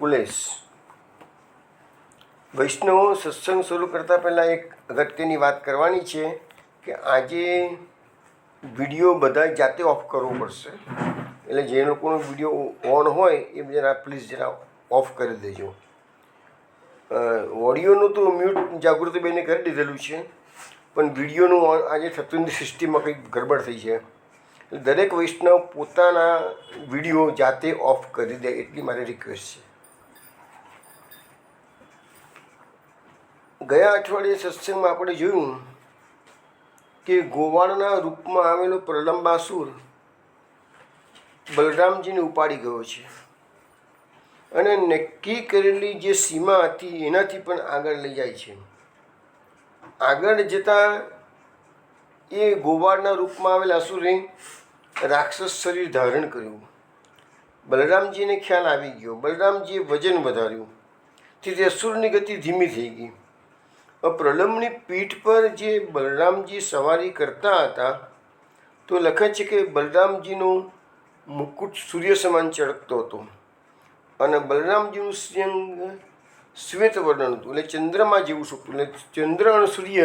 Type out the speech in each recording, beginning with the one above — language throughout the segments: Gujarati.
કુલેશ. વૈષ્ણવો, સત્સંગ શરૂ કરતાં પહેલાં એક અગત્યની વાત કરવાની છે કે આજે વિડીયો બધા જાતે ઓફ કરવો પડશે. એટલે જે લોકોનો વિડીયો ઓન હોય એ જરા પ્લીઝ જરા ઓફ કરી દેજો. ઓડિયોનું તો મ્યુટ જાગૃતિબેને કરી દીધેલું છે, પણ વિડીયોનું આજે થતું નથી. સિસ્ટમમાં કંઈક ગડબડ થઈ છે. દરેક વૈષ્ણવ પોતાના વિડીયો જાતે ઓફ કરી દે એટલી મારી રિક્વેસ્ટ છે. ગયા અઠવાડિયે સત્સંગમાં આપણે જોયું કે ગોવાળના રૂપમાં આવેલો પ્રલંબાસુર બલરામજીને ઉપાડી ગયો છે અને નક્કી કરેલી જે સીમા હતી એનાથી પણ આગળ લઈ જાય છે. આગળ જતાં એ ગોવાળના રૂપમાં આવેલા અસુરે રાક્ષસ શરીર ધારણ કર્યું. બલરામજીને ખ્યાલ આવી ગયો. બલરામજીએ વજન વધાર્યું, તેથી અસુરની ગતિ ધીમી થઈ ગઈ. પ્રલંબની પીઠ પર જે બલરામજી સવારી કરતા હતા તો લખે છે કે બલરામજીનો મુકુટ સૂર્ય સમાન ચળકતો હતો અને બલરામજીનું શ્રીઅંગ શ્વેત વર્ણન હતું, એટલે ચંદ્રમા જેવું શકતું. એટલે ચંદ્ર અને સૂર્ય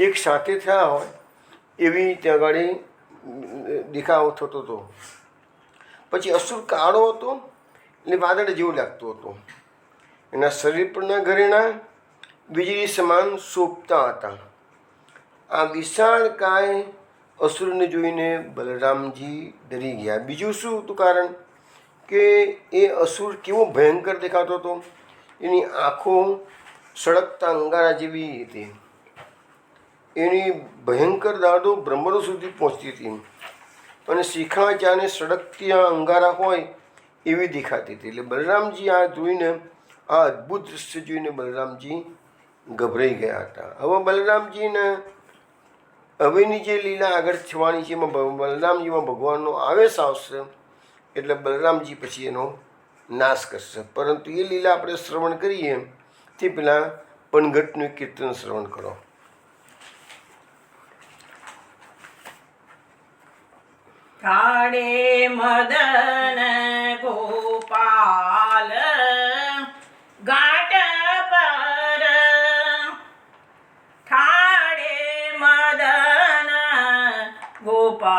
એક સાથે થયા હોય એવી ત્યાં આગળ દેખાવ થતો હતો. પછી અસુર કાળો હતો એટલે વાદળ જેવો લાગતો હતો. એના શરીર પરના ઘરેણા વીજળી સમાન શોભતા હતા. આ વિશાળ કાય અસુરને જોઈને બલરામજી ડરી ગયા. બીજું શું હતું કારણ કે એ અસુર કેવો ભયંકર દેખાતો હતો. એની આંખો સળગતા અંગારા જેવી હતી. એની ભયંકર દાઢો બ્રહ્મરો સુધી પહોંચતી હતી અને શિખા જાને સળગતી અંગારા હોય એવી દેખાતી હતી. એટલે બલરામજી આ જોઈને, આ અદ્ભુત દૃશ્ય જોઈને બલરામજી ગભરાઈ ગયા હતા. હવે બલરામજીને હવેની જે લીલા આગળ થવાની છે એમાં બલરામજીમાં ભગવાનનો આવેશ આવશે એટલે બલરામજી પછી એનો નાશ કરશે. પરંતુ એ લીલા આપણે શ્રવણ કરીએ તે પહેલાં પનઘટનું કીર્તન શ્રવણ કરો. ठाणे मदन गोपाल घाट पर, ठाणे मदन गोपाल,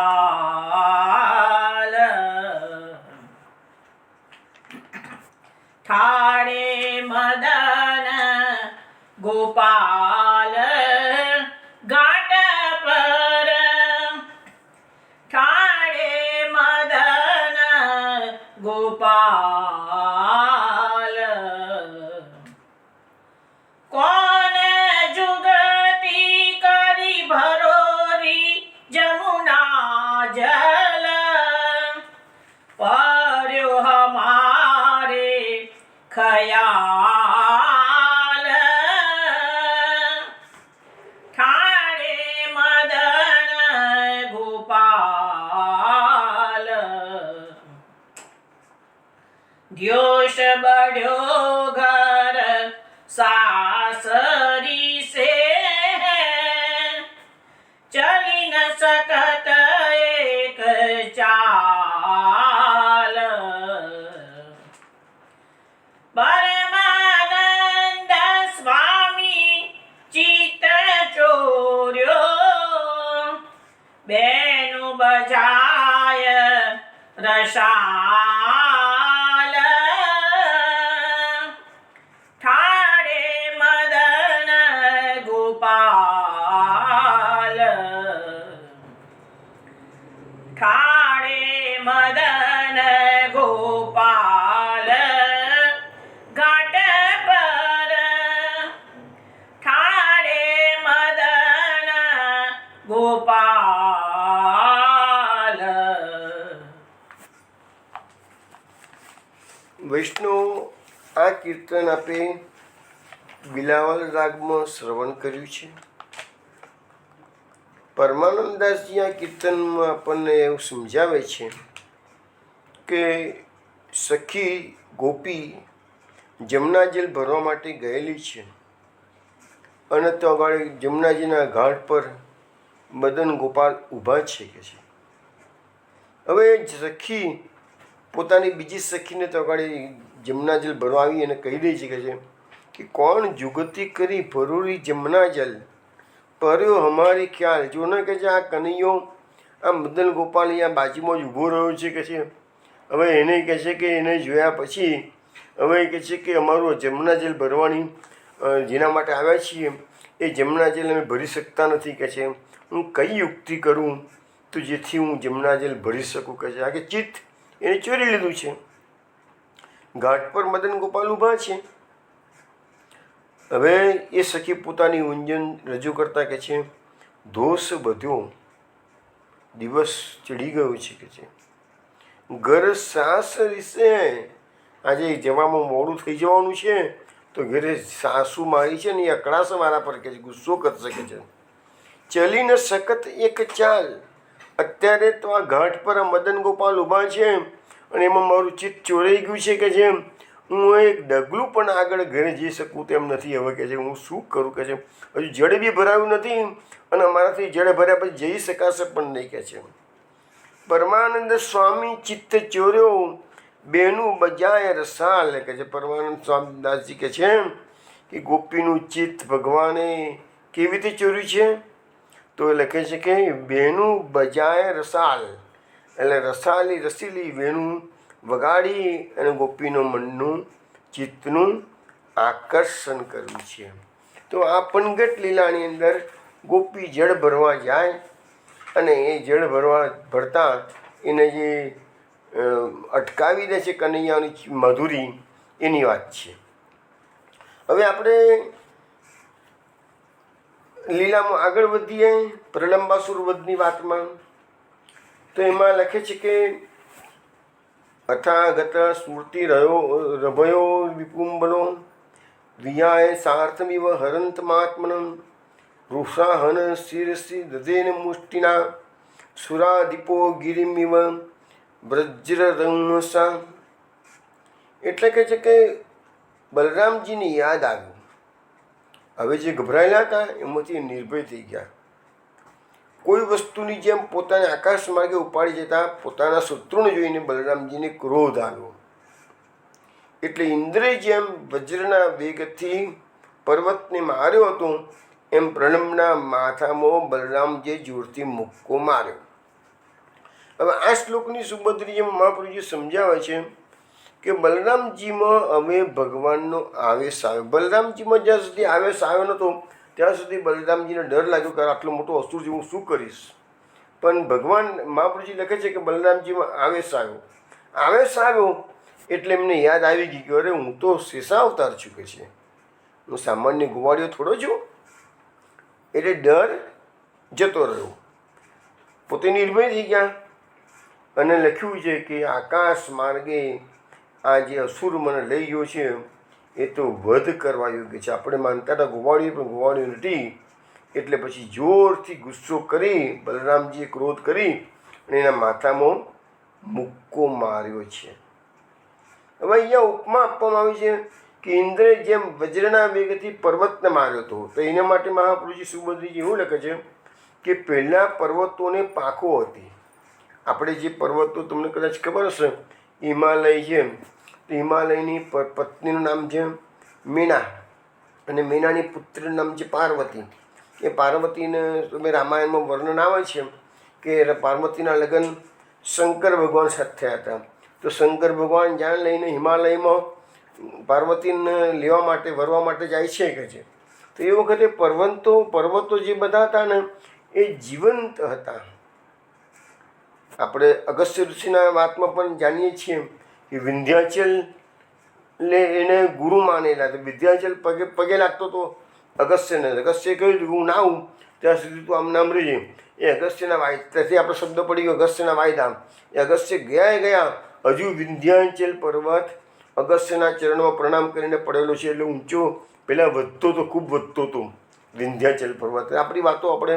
ठाणे मदन गोपाल घाट पर, ठाणे मदन गोपाल. कौन जुगती करी भरोरी जमुना जल, पर्यो हमारे खयाल, ठाणे मदन गोपाल. द्योष बढ़्यो घर सासरी से, चली न सकत एक चाल, परमानंद स्वामी चित चोर्यो, बेनु बजाय रसाल, ठाणे मदन गोपाल, ठाणे मदन गोपाल घाट पर, ठाणे मदन गोपाल. વૈષ્ણવ, આ કીર્તન આપે બિલાવલ રાગમાં શ્રવણ કર્યું છે. પરમાનંદદાસજી આ કીર્તનમાં આપણને એવું સમજાવે છે કે સખી ગોપી જમનાજલ ભરવા માટે ગયેલી છે અને તો આગળ જમનાજીના ઘાટ પર મદન ગોપાલ ઊભા છે કે છે. હવે સખી પોતાની બીજી સખીને તો આગળ જમના જલ ભરવા આવી અને કહી દે છે કે કોણ જુગતી કરી ભરોરી જમના જલ પર્યો હમારી ખ્યાલ. જો ને કે છે આ કનૈયો આ મદન ગોપાલ અહીંયા બાજુમાં જ ઊભો રહ્યો છે કે છે. હવે એને કહે છે કે એને જોયા પછી હવે કહે છે કે અમારું જમના જલ ભરવાની જેના માટે આવ્યા છીએ એ જમના જલ અમે ભરી શકતા નથી કે છે. હું કઈ યુક્તિ કરું તો જેથી હું જમના જલ ભરી શકું કે છે. આ કે ચિત્ત એને ચોરી લીધું છે. ઘાટ પર મદન ગોપાલ ઊભા છે. હવે એ સખી પોતાની ઊંજન રજૂ કરતા કે છે દોષ બધ્યો દિવસ ચડી ગયો છે કે છે. ઘર સાસ રીસે આજે જવામાં મોડું થઈ જવાનું છે તો ઘરે સાસુ મારી છે ને એ અકળાશે મારા પર કે છે, ગુસ્સો કરી શકે છે. ચલીને સખત એક ચાલ. અત્યારે તો આ ઘાટ પર મદન ગોપાલ ઊભા છે અને એમાં મારું ચિત્ત ચોરાઈ ગયું છે કે જેમ હું એક ડગલું પણ આગળ ઘરે જઈ શકું તેમ નથી. હવે કે છે હું શું કરું કે છે. હજુ જળ બી ભરાયું નથી અને અમારાથી જળ ભર્યા પછી જઈ શકાશે પણ નહીં કે છે. પરમાનંદ સ્વામી ચિત્ત ચોર્યો બેનું બજાય રસાલ કે છે. પરમાનંદ સ્વામી દાસજી કે છે કે ગોપીનું ચિત્ત ભગવાને કેવી રીતે ચોર્યું છે તો એ લખે છે કે બેનું બજાય રસાલ એટલે રસાલી રસીલી વેણું વગાડી અને ગોપીનું મનનું ચિત્તનું આકર્ષણ કર્યું છે. તો આ પનગટ લીલાની અંદર ગોપી જળ ભરવા જાય અને એ જળ ભરતા એને જે અટકાવી દે છે કનૈયાની મધુરી એની વાત છે. હવે આપણે લીલામાં આગળ વધીએ પ્રલંબાસુર વધની વાતમાં. તો એમાં લખે છે કે અથાગત સ્મૃતિ રભયો વિપુંબલો વિયાય સાર્થમિવ હરંતમાત્મનં વૃષાહન શિરસી દધેન મુષ્ટિના સુરાદીપો ગિરિમિવ વ્રજ્રરંસા. એટલે કે છે કે બલરામજીની યાદ આવ્યું. હવે જે ગભરાયેલા હતા એમાંથી નિર્ભય થઈ ગયા. કોઈ વસ્તુની જેમ પોતાને આકાશ માર્ગે ઉપાડી જતા પોતાના શત્રુને જોઈને બલરામજીને ક્રોધ આવ્યો. એટલે ઇન્દ્રે જેમ વજ્રના વેગથી પર્વતને માર્યો હતો એમ પ્રણમના માથામાં બલરામજીએ જોરથી મુક્કો માર્યો. હવે આ શ્લોકની સુભદ્રીજી મહાપ્રભુજી સમજાવે છે કે બલરામજીમાં હવે ભગવાનનો આવેશ આવ્યો. બલરામજીમાં જ્યાં સુધી આવેશ આવ્યો નહોતો ત્યાં સુધી બલરામજીને ડર લાગ્યો કે આટલો મોટો અસુર હું શું કરીશ. પણ ભગવાન મહાપ્રભુજી લખે છે કે બલરામજીમાં આવેશ આવ્યો. આવેશ આવ્યો એટલે એમને યાદ આવી ગઈ કે અરે હું તો શેષાવતાર છું કે છે. હું સામાન્ય ગુવાડીઓ થોડો છું. એટલે ડર જતો રહ્યો. પોતે નિર્ભય થઈ ગયા અને લખ્યું છે કે આકાશ માર્ગે આ જે અસુર મને લઈ ગયો છે એ તો વધ કરવા યોગ્ય છે. આપણે માનતા હતા ગોવાળીઓ પણ ગોવાળીઓ નથી. એટલે પછી જોરથી ગુસ્સો કરી બલરામજીએ ક્રોધ કરી અને એના માથામાં મુક્કો માર્યો છે. હવે અહીંયા ઉપમા આપવામાં આવી છે કે ઇન્દ્રે જેમ વજ્રના વેગથી પર્વતને માર્યો હતો. તો એના માટે મહાપ્રભુજી સુભદ્રીજી એવું લખે છે કે પહેલાં પર્વતોને પાંખો હતી. આપણે જે પર્વતો તમને કદાચ ખબર હશે હિમાલય છે. હિમાલયની પત્નીનું નામ છે મીના અને મીનાની પુત્રીનું નામ છે પાર્વતી. એ પાર્વતીને તમે રામાયણમાં વર્ણન આવે છે કે પાર્વતીના લગ્ન શંકર ભગવાન સાથે થયા હતા. તો શંકર ભગવાન જાન લઈને હિમાલયમાં પાર્વતીને લેવા માટે વરવા માટે જાય છે કે છે. તો એ વખતે પર્વતો જે બધા હતા ને એ જીવંત હતા. આપણે અગસ્ત્ય ઋષિના વાતમાં પણ જાણીએ છીએ કે વિંધ્યાચલ એને ગુરુ માનેલા. તો વિંધ્યાચલ પગે લાગતો તો અગસ્ત્યને. અગસ્ત્યએ કહ્યું કે હું ના આવું ત્યાં સુધી તું આમ નામ રહીએ. એ અગસ્ત્યના વાયદા, ત્યાંથી આપણો શબ્દ પડી ગયો અગસ્ત્યના વાયદા. એ અગસ્ત્ય ગયા હજુ વિંધ્યાચલ પર્વત અગસ્ત્યના ચરણમાં પ્રણામ કરીને પડેલો છે. એટલે ઊંચો પહેલાં વધતો તો ખૂબ વધતો હતો વિંધ્યાચલ પર્વત. આપણી વાતો આપણે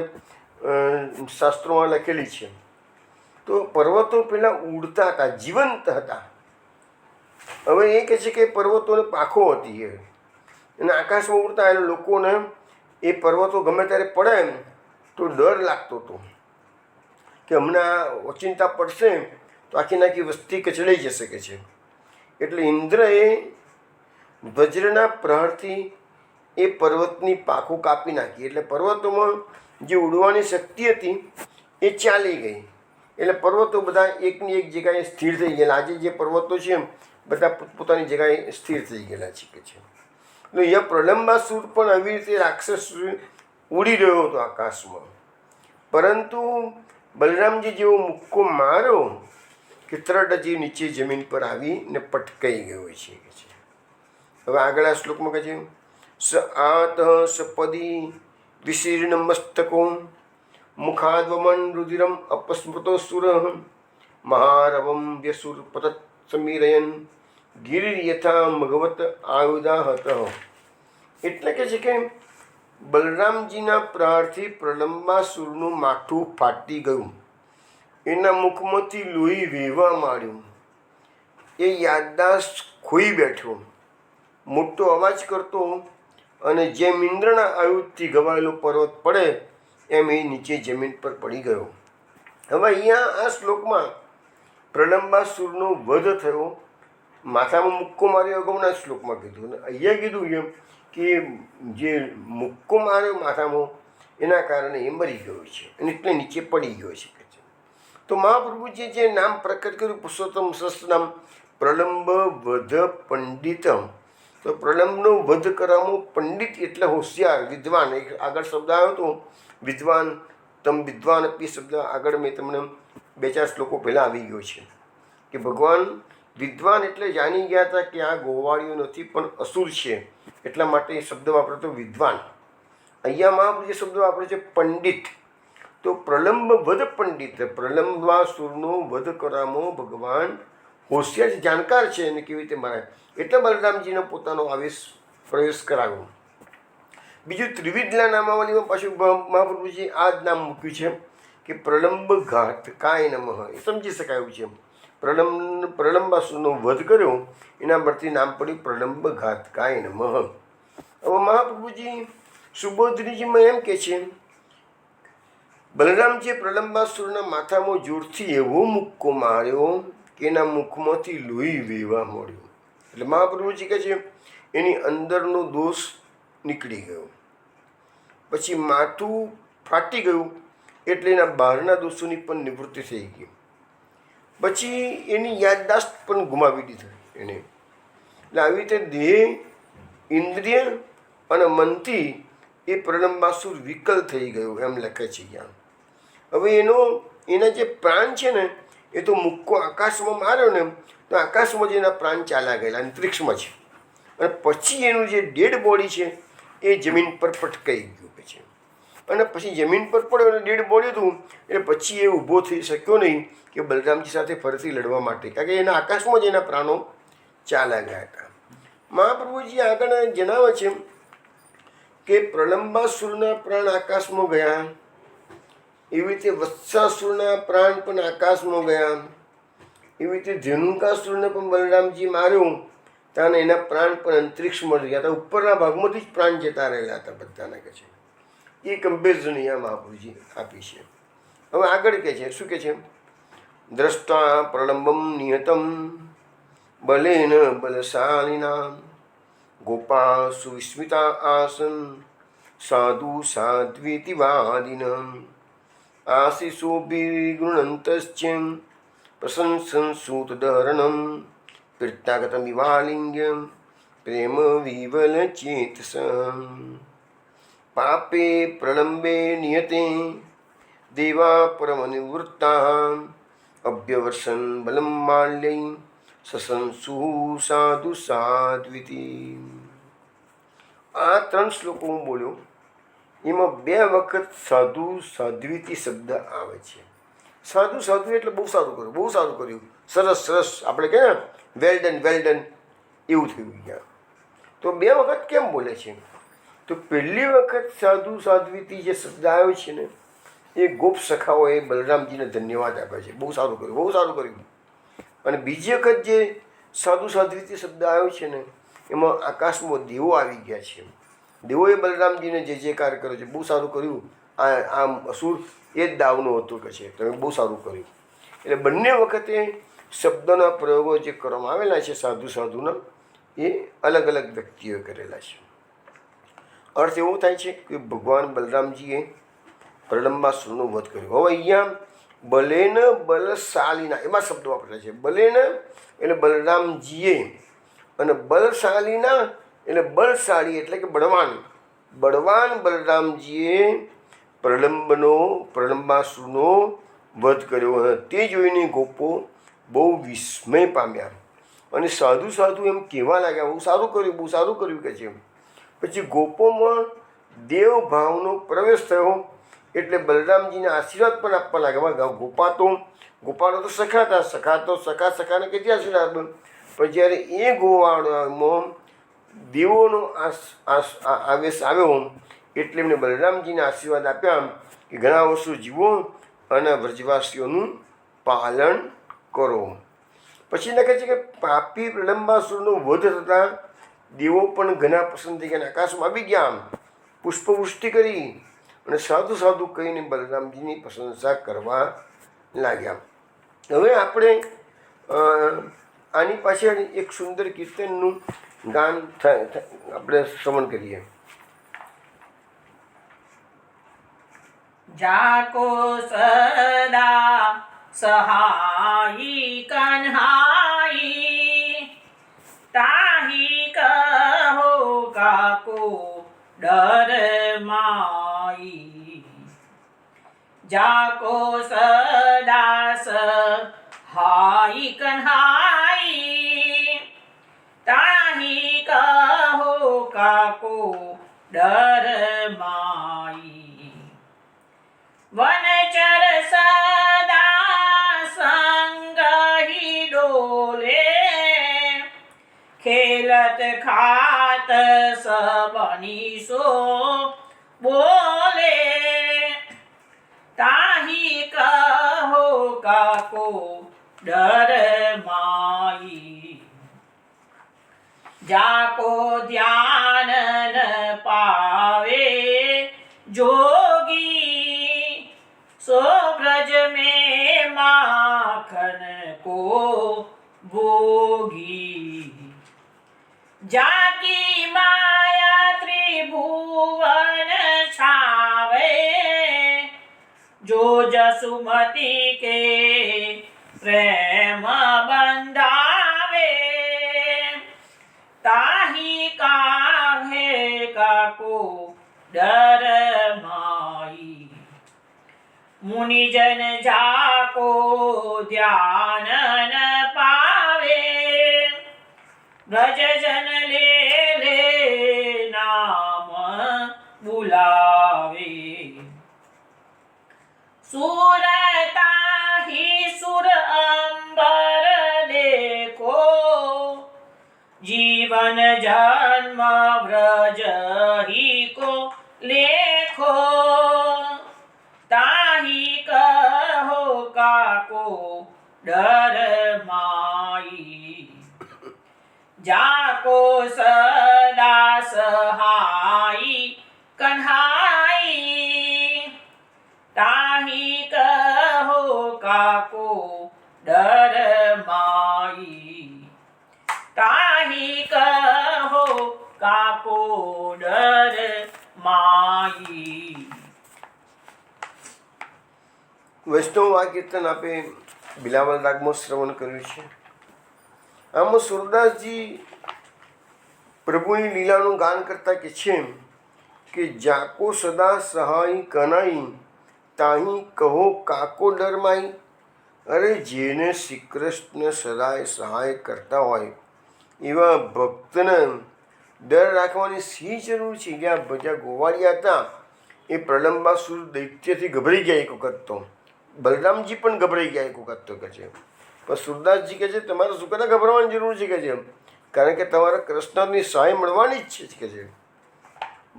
શાસ્ત્રોમાં લખેલી છે. તો પર્વતો પહેલાં ઉડતા હતા, જીવંત હતા. હવે એ કહે છે કે પર્વતોને પાંખો હતી અને આકાશમાં ઉડતા એટલે લોકોને એ પર્વતો ગમે ત્યારે પડે તો ડર લાગતો હતો કે હમણાં ઓચિંતા પડશે તો આખી નાખી વસ્તી કચડાઈ જશે કે છે. એટલે ઇન્દ્રએ વજ્રના પ્રહારથી એ પર્વતની પાંખો કાપી નાખી. એટલે પર્વતોમાં જે ઉડવાની શક્તિ હતી એ ચાલી ગઈ. એટલે પર્વતો બધા એકની એક જગ્યાએ સ્થિર થઈ ગયેલા. આજે જે પર્વતો છે બધા પોતપોતાની જગ્યાએ સ્થિર થઈ ગયેલા છે કે છે. એટલે અહીંયા પ્રલંબાસુર પણ આવી રીતે રાક્ષસ ઉડી રહ્યો હતો આકાશમાં, પરંતુ બલરામજી જેવો મુક્કો માર્યો કે તરત જ નીચે જમીન પર આવીને પટકાઈ ગયો છે કે છે. હવે આગળ આ શ્લોકમાં કહે છે, સ આત સપદી વિશીર્ણ મસ્તકો મુખાદ્વમન રુધિરમ અપસ્મૃતો સુર મહારવમ વ્યસુર પતત સમીરયન ગિરિર્યથા મઘવત આયુધા હત. એટલે કે છે કે બલરામજીના પ્રહારથી પ્રલંબાસુરનું માથું ફાટી ગયું, એના મુખમાંથી લોહી વહેવા માંડ્યું, એ યાદદાસ્ત ખોઈ બેઠો, મોટો અવાજ કરતો, અને જેમ ઇન્દ્રના આયુધથી ઘવાયેલો પર્વત પડે એમ એ નીચે જમીન પર પડી ગયો. હવે અહીંયા આ શ્લોકમાં પ્રલંબાસુરનો વધ થયો, માથામાં મુક્કો માર્યો અગાઉના શ્લોકમાં કીધું, અને અહીંયા કીધું એમ કે જે મુક્કો માર્યો માથામાં એના કારણે એ મરી ગયો છે અને એટલે નીચે પડી ગયો છે. તો મહાપ્રભુજીએ જે નામ પ્રકટ કર્યું પુરુષોત્તમ સહસ્ત્ર નામ પ્રલંબ વધ પંડિતમ, તો પ્રલંબનો વધ કરવામાં પંડિત એટલે હોશિયાર, વિદ્વાન. એક આગળ શબ્દ આવ્યો હતો વિદ્વાન, તમ વિદ્વાન અપી શબ્દ આગળ મેં તમને 2-4 શ્લોકો પહેલાં આવી ગયો છે કે ભગવાન વિદ્વાન એટલે જાણી ગયા હતા કે આ ગોવાળીઓ નથી પણ અસુર છે, એટલા માટે એ શબ્દ વાપરે તો વિદ્વાન. અહીંયા મહાપ્રભુ જે શબ્દ વાપરે છે પંડિત, તો પ્રલંબ વધ પંડિત, પ્રલંબાસુરનો વધ કરવામાં ભગવાન હોશિયાર છે, જાણકાર છે અને કેવી રીતે મારે, એટલે બલરામજીનો પોતાનો પ્રવેશ કરાવ્યો. બીજું ત્રિવિધલા નામાવલીમાં પાછું મહાપ્રભુજી આ જ નામ મૂક્યું છે કે પ્રલંબ ઘાત કાય નમઃ. એ સમજી શકાયું છે. પ્રલંબાસુરનો વધ કર્યો એના પરથી નામ પડ્યું પ્રલંબ ઘાત કાય નમઃ. હવે મહાપ્રભુજી સુબોધનીજીમાં એમ કે છે, બલરામજીએ પ્રલંબાસુરના માથામાં જોરથી એવો મુક્કો માર્યો કે એના મુખમાંથી લોહી વહેવા મળ્યું. એટલે મહાપ્રભુજી કહે છે એની અંદરનો દોષ નીકળી ગયો, પછી માથું ફાટી ગયું એટલે એના બહારના દોષોની પણ નિવૃત્તિ થઈ ગઈ, પછી એની યાદદાસ્ત પણ ગુમાવી દીધી એને. એટલે આવી રીતે દેહ, ઇન્દ્રિય અને મનથી એ પ્રલંબાસુર વિકલ થઈ ગયો એમ લખે છે ત્યાં. હવે એના જે પ્રાણ છે ને એ તો મુક્કો આકાશમાં માર્યો ને તો આકાશમાં જ એના પ્રાણ ચાલ્યા ગયેલા, અંતરિક્ષમાં છે, અને પછી એનું જે ડેડ બોડી છે એ જમીન પર પટકાઈ ગયું છે. અને પછી જમીન પર પડ્યો અને ડેડ બોડી હતું એટલે પછી એ ઊભો થઈ શક્યો નહીં કે બલરામજી સાથે ફરીથી લડવા માટે, કારણ કે એના આકાશમાં જ એના પ્રાણો ચાલ્યા ગયા હતા. મહાપ્રભુજી આગળ જણાવે છે કે પ્રલંબાસુરના પ્રાણ આકાશમાં ગયા, એવી રીતે વત્સાસુરના પ્રાણ પણ આકાશમાં ગયા, એવી રીતે ધેનુકાસુરને પણ બલરામજી માર્યો ત્યાં એના પ્રાણ પણ અંતરિક્ષમાં ગયા હતા, ઉપરના ભાગમાંથી જ પ્રાણ જતા રહેલા હતા બધાના કહે છે. એ કમ્પેરિઝન અહીંયા મહાપ્રભુજી આપી છે. હવે આગળ કહે છે, શું કહે છે, દ્રષ્ટા પ્રલંબમ નિયતમ બલેન બલશાલિના ગોપા સુવિસ્મિતા આસન સાધુ સાધ્વીતિ વાદિન આશિષોભિગૃણંતશ્ચેમ પ્રશંસન સૂતદહરણમ પિત્તાગતમિવાલિંગ્યમ પ્રેમ વિવલ ચેતસમ પાપે પ્રલંબે નિયતે દેવા પરમનિવૃત્તા અભ્યવર્ષન બલમ માલ્યૈ સસંસુ સાધુ સાધ્વિતિ. આ 3 શ્લોકો હું બોલ્યો, એમાં 2 વખત સાધુ સાધ્વિતિ શબ્દ આવે છે. સાધુ સાધુ એટલે બહુ સારું કર્યું, બહુ સારું કર્યું, સરસ સરસ, આપણે કહે ને વેલ ડન એવું થયું ગયા. તો 2 વખત કેમ બોલે છે? તો પહેલી વખત સાધુ સાધ્વિતિ જે શબ્દ આવ્યો છે ને એ ગોપ સખાઓએ બલરામજીને ધન્યવાદ આપ્યા છે, બહુ સારું કર્યું, બહુ સારું કર્યું. અને બીજી વખત જે સાધુ સાધ્વિતિ શબ્દ આવ્યો છે ને એમાં આકાશમાં દેવો આવી ગયા છે, દેવોએ બલરામજીને જે કાર કર્યો છે, બહુ સારું કર્યું, આમ અસુર એ જ દાવનો હતો કે છે, તમે બહુ સારું કર્યું. એટલે બંને વખતે શબ્દના પ્રયોગો જે કરવામાં આવેલા છે સાધુના એ અલગ અલગ વ્યક્તિઓએ કરેલા છે. અર્થ એવો થાય છે કે ભગવાન બલરામજીએ પ્રલંબાસુરનો વધ કર્યો. હવે અહીંયા બલેન બલશાલીના એમાં શબ્દો વાપરેલા છે. બલેન એટલે બલરામજીએ અને બલશાલીના એટલે બળશાળી એટલે કે બળવાન બલરામજીએ પ્રલંબાસુરનો વધ કર્યો. તે જોઈને ગોપો બહુ વિસ્મય પામ્યા અને સાધુ એમ કહેવા લાગ્યા, બહુ સારું કર્યું કે છે. પછી ગોપોમાં દેવભાવનો પ્રવેશ થયો એટલે બલરામજીને આશીર્વાદ પણ આપવા લાગ્યા. ગોપાળો તો સખાને કેટલી આશીર્વાદ આપ્યો. પણ જ્યારે એ ગોવાળમાં દેવોનો આવેશ આવ્યો એટલે એમને બલરામજીને આશીર્વાદ આપ્યા કે ઘણા વર્ષો જીવો અને વ્રજવાસીઓનું પાલન કરો. પછી લખે છે કે પાપી પ્રલંબાસુરનો વધ થતાં દેવો પણ ઘણા પ્રસન્ન થઈ ગયા, આકાશમાં આવી ગયા, પુષ્પવૃષ્ટિ કરી અને સાધુ કહીને બલરામજીની પ્રશંસા કરવા લાગ્યા. હવે આપણે આની પાછળ એક સુંદર કીર્તનનું ગાન આપણે શ્રવણ કરીએ. જાકો સદા સહાઈ કન્હાઈ તાહી કહો કાકો ડર માઈ. જાકો સદા સહાઈ કન્હાઈ તાહી કહો કાકો ડર માઈ. વનચર સદા સંગ હી ડોલે ખેલત ખાત સબની સો બોલે તાહી કહો કાકો ડર માઈ. જાકો ધ્યાન ન પાવે જોગી सो ब्रज में माखन को भोगी. जाकी माया त्रिभुवन छावे जो जसुमती के प्रेम बंधावे ताही काहे काको डर माई. मुनिजन जाको ध्यान न पावे ब्रजजन ले नाम बुलावे. सुरता ही सुर अंबर देखो जीवन जन्म ब्रज ही को लेखो ताही कहो काको डर माई. जाको सदा सहाई कन्हाई ताही कहो काको डर माई. ताही कहो काको डर माई. વૈષ્ણવ આ કીર્તન આપે બિલાવલ રાગમાં શ્રવણ કર્યું છે. આમાં સુરદાસજી પ્રભુની લીલાનું ગાન કરતા કે છે કે જાકો સદા સહાય કનાઈ તાહી કહો કાકો ડરમાઈ. અરે જેને શ્રી કૃષ્ણ સદાય સહાય કરતા હોય એવા ભક્તને ડર રાખવાની શી જરૂર છે? જ્યાં બધા ગોવાળિયા હતા એ પ્રલંબાસુર દૈત્યથી ગભરાઈ ગયા એક વખત, તો બલરામજી પણ ગભરાઈ ગયા એક વખત તો કે છે. પણ સુરદાસજી કહે છે તમારે શું કદાચ ગભરાવાની જરૂર છે કે છે, કારણ કે તમારે કૃષ્ણની સહાય મળવાની જ છે કે છે.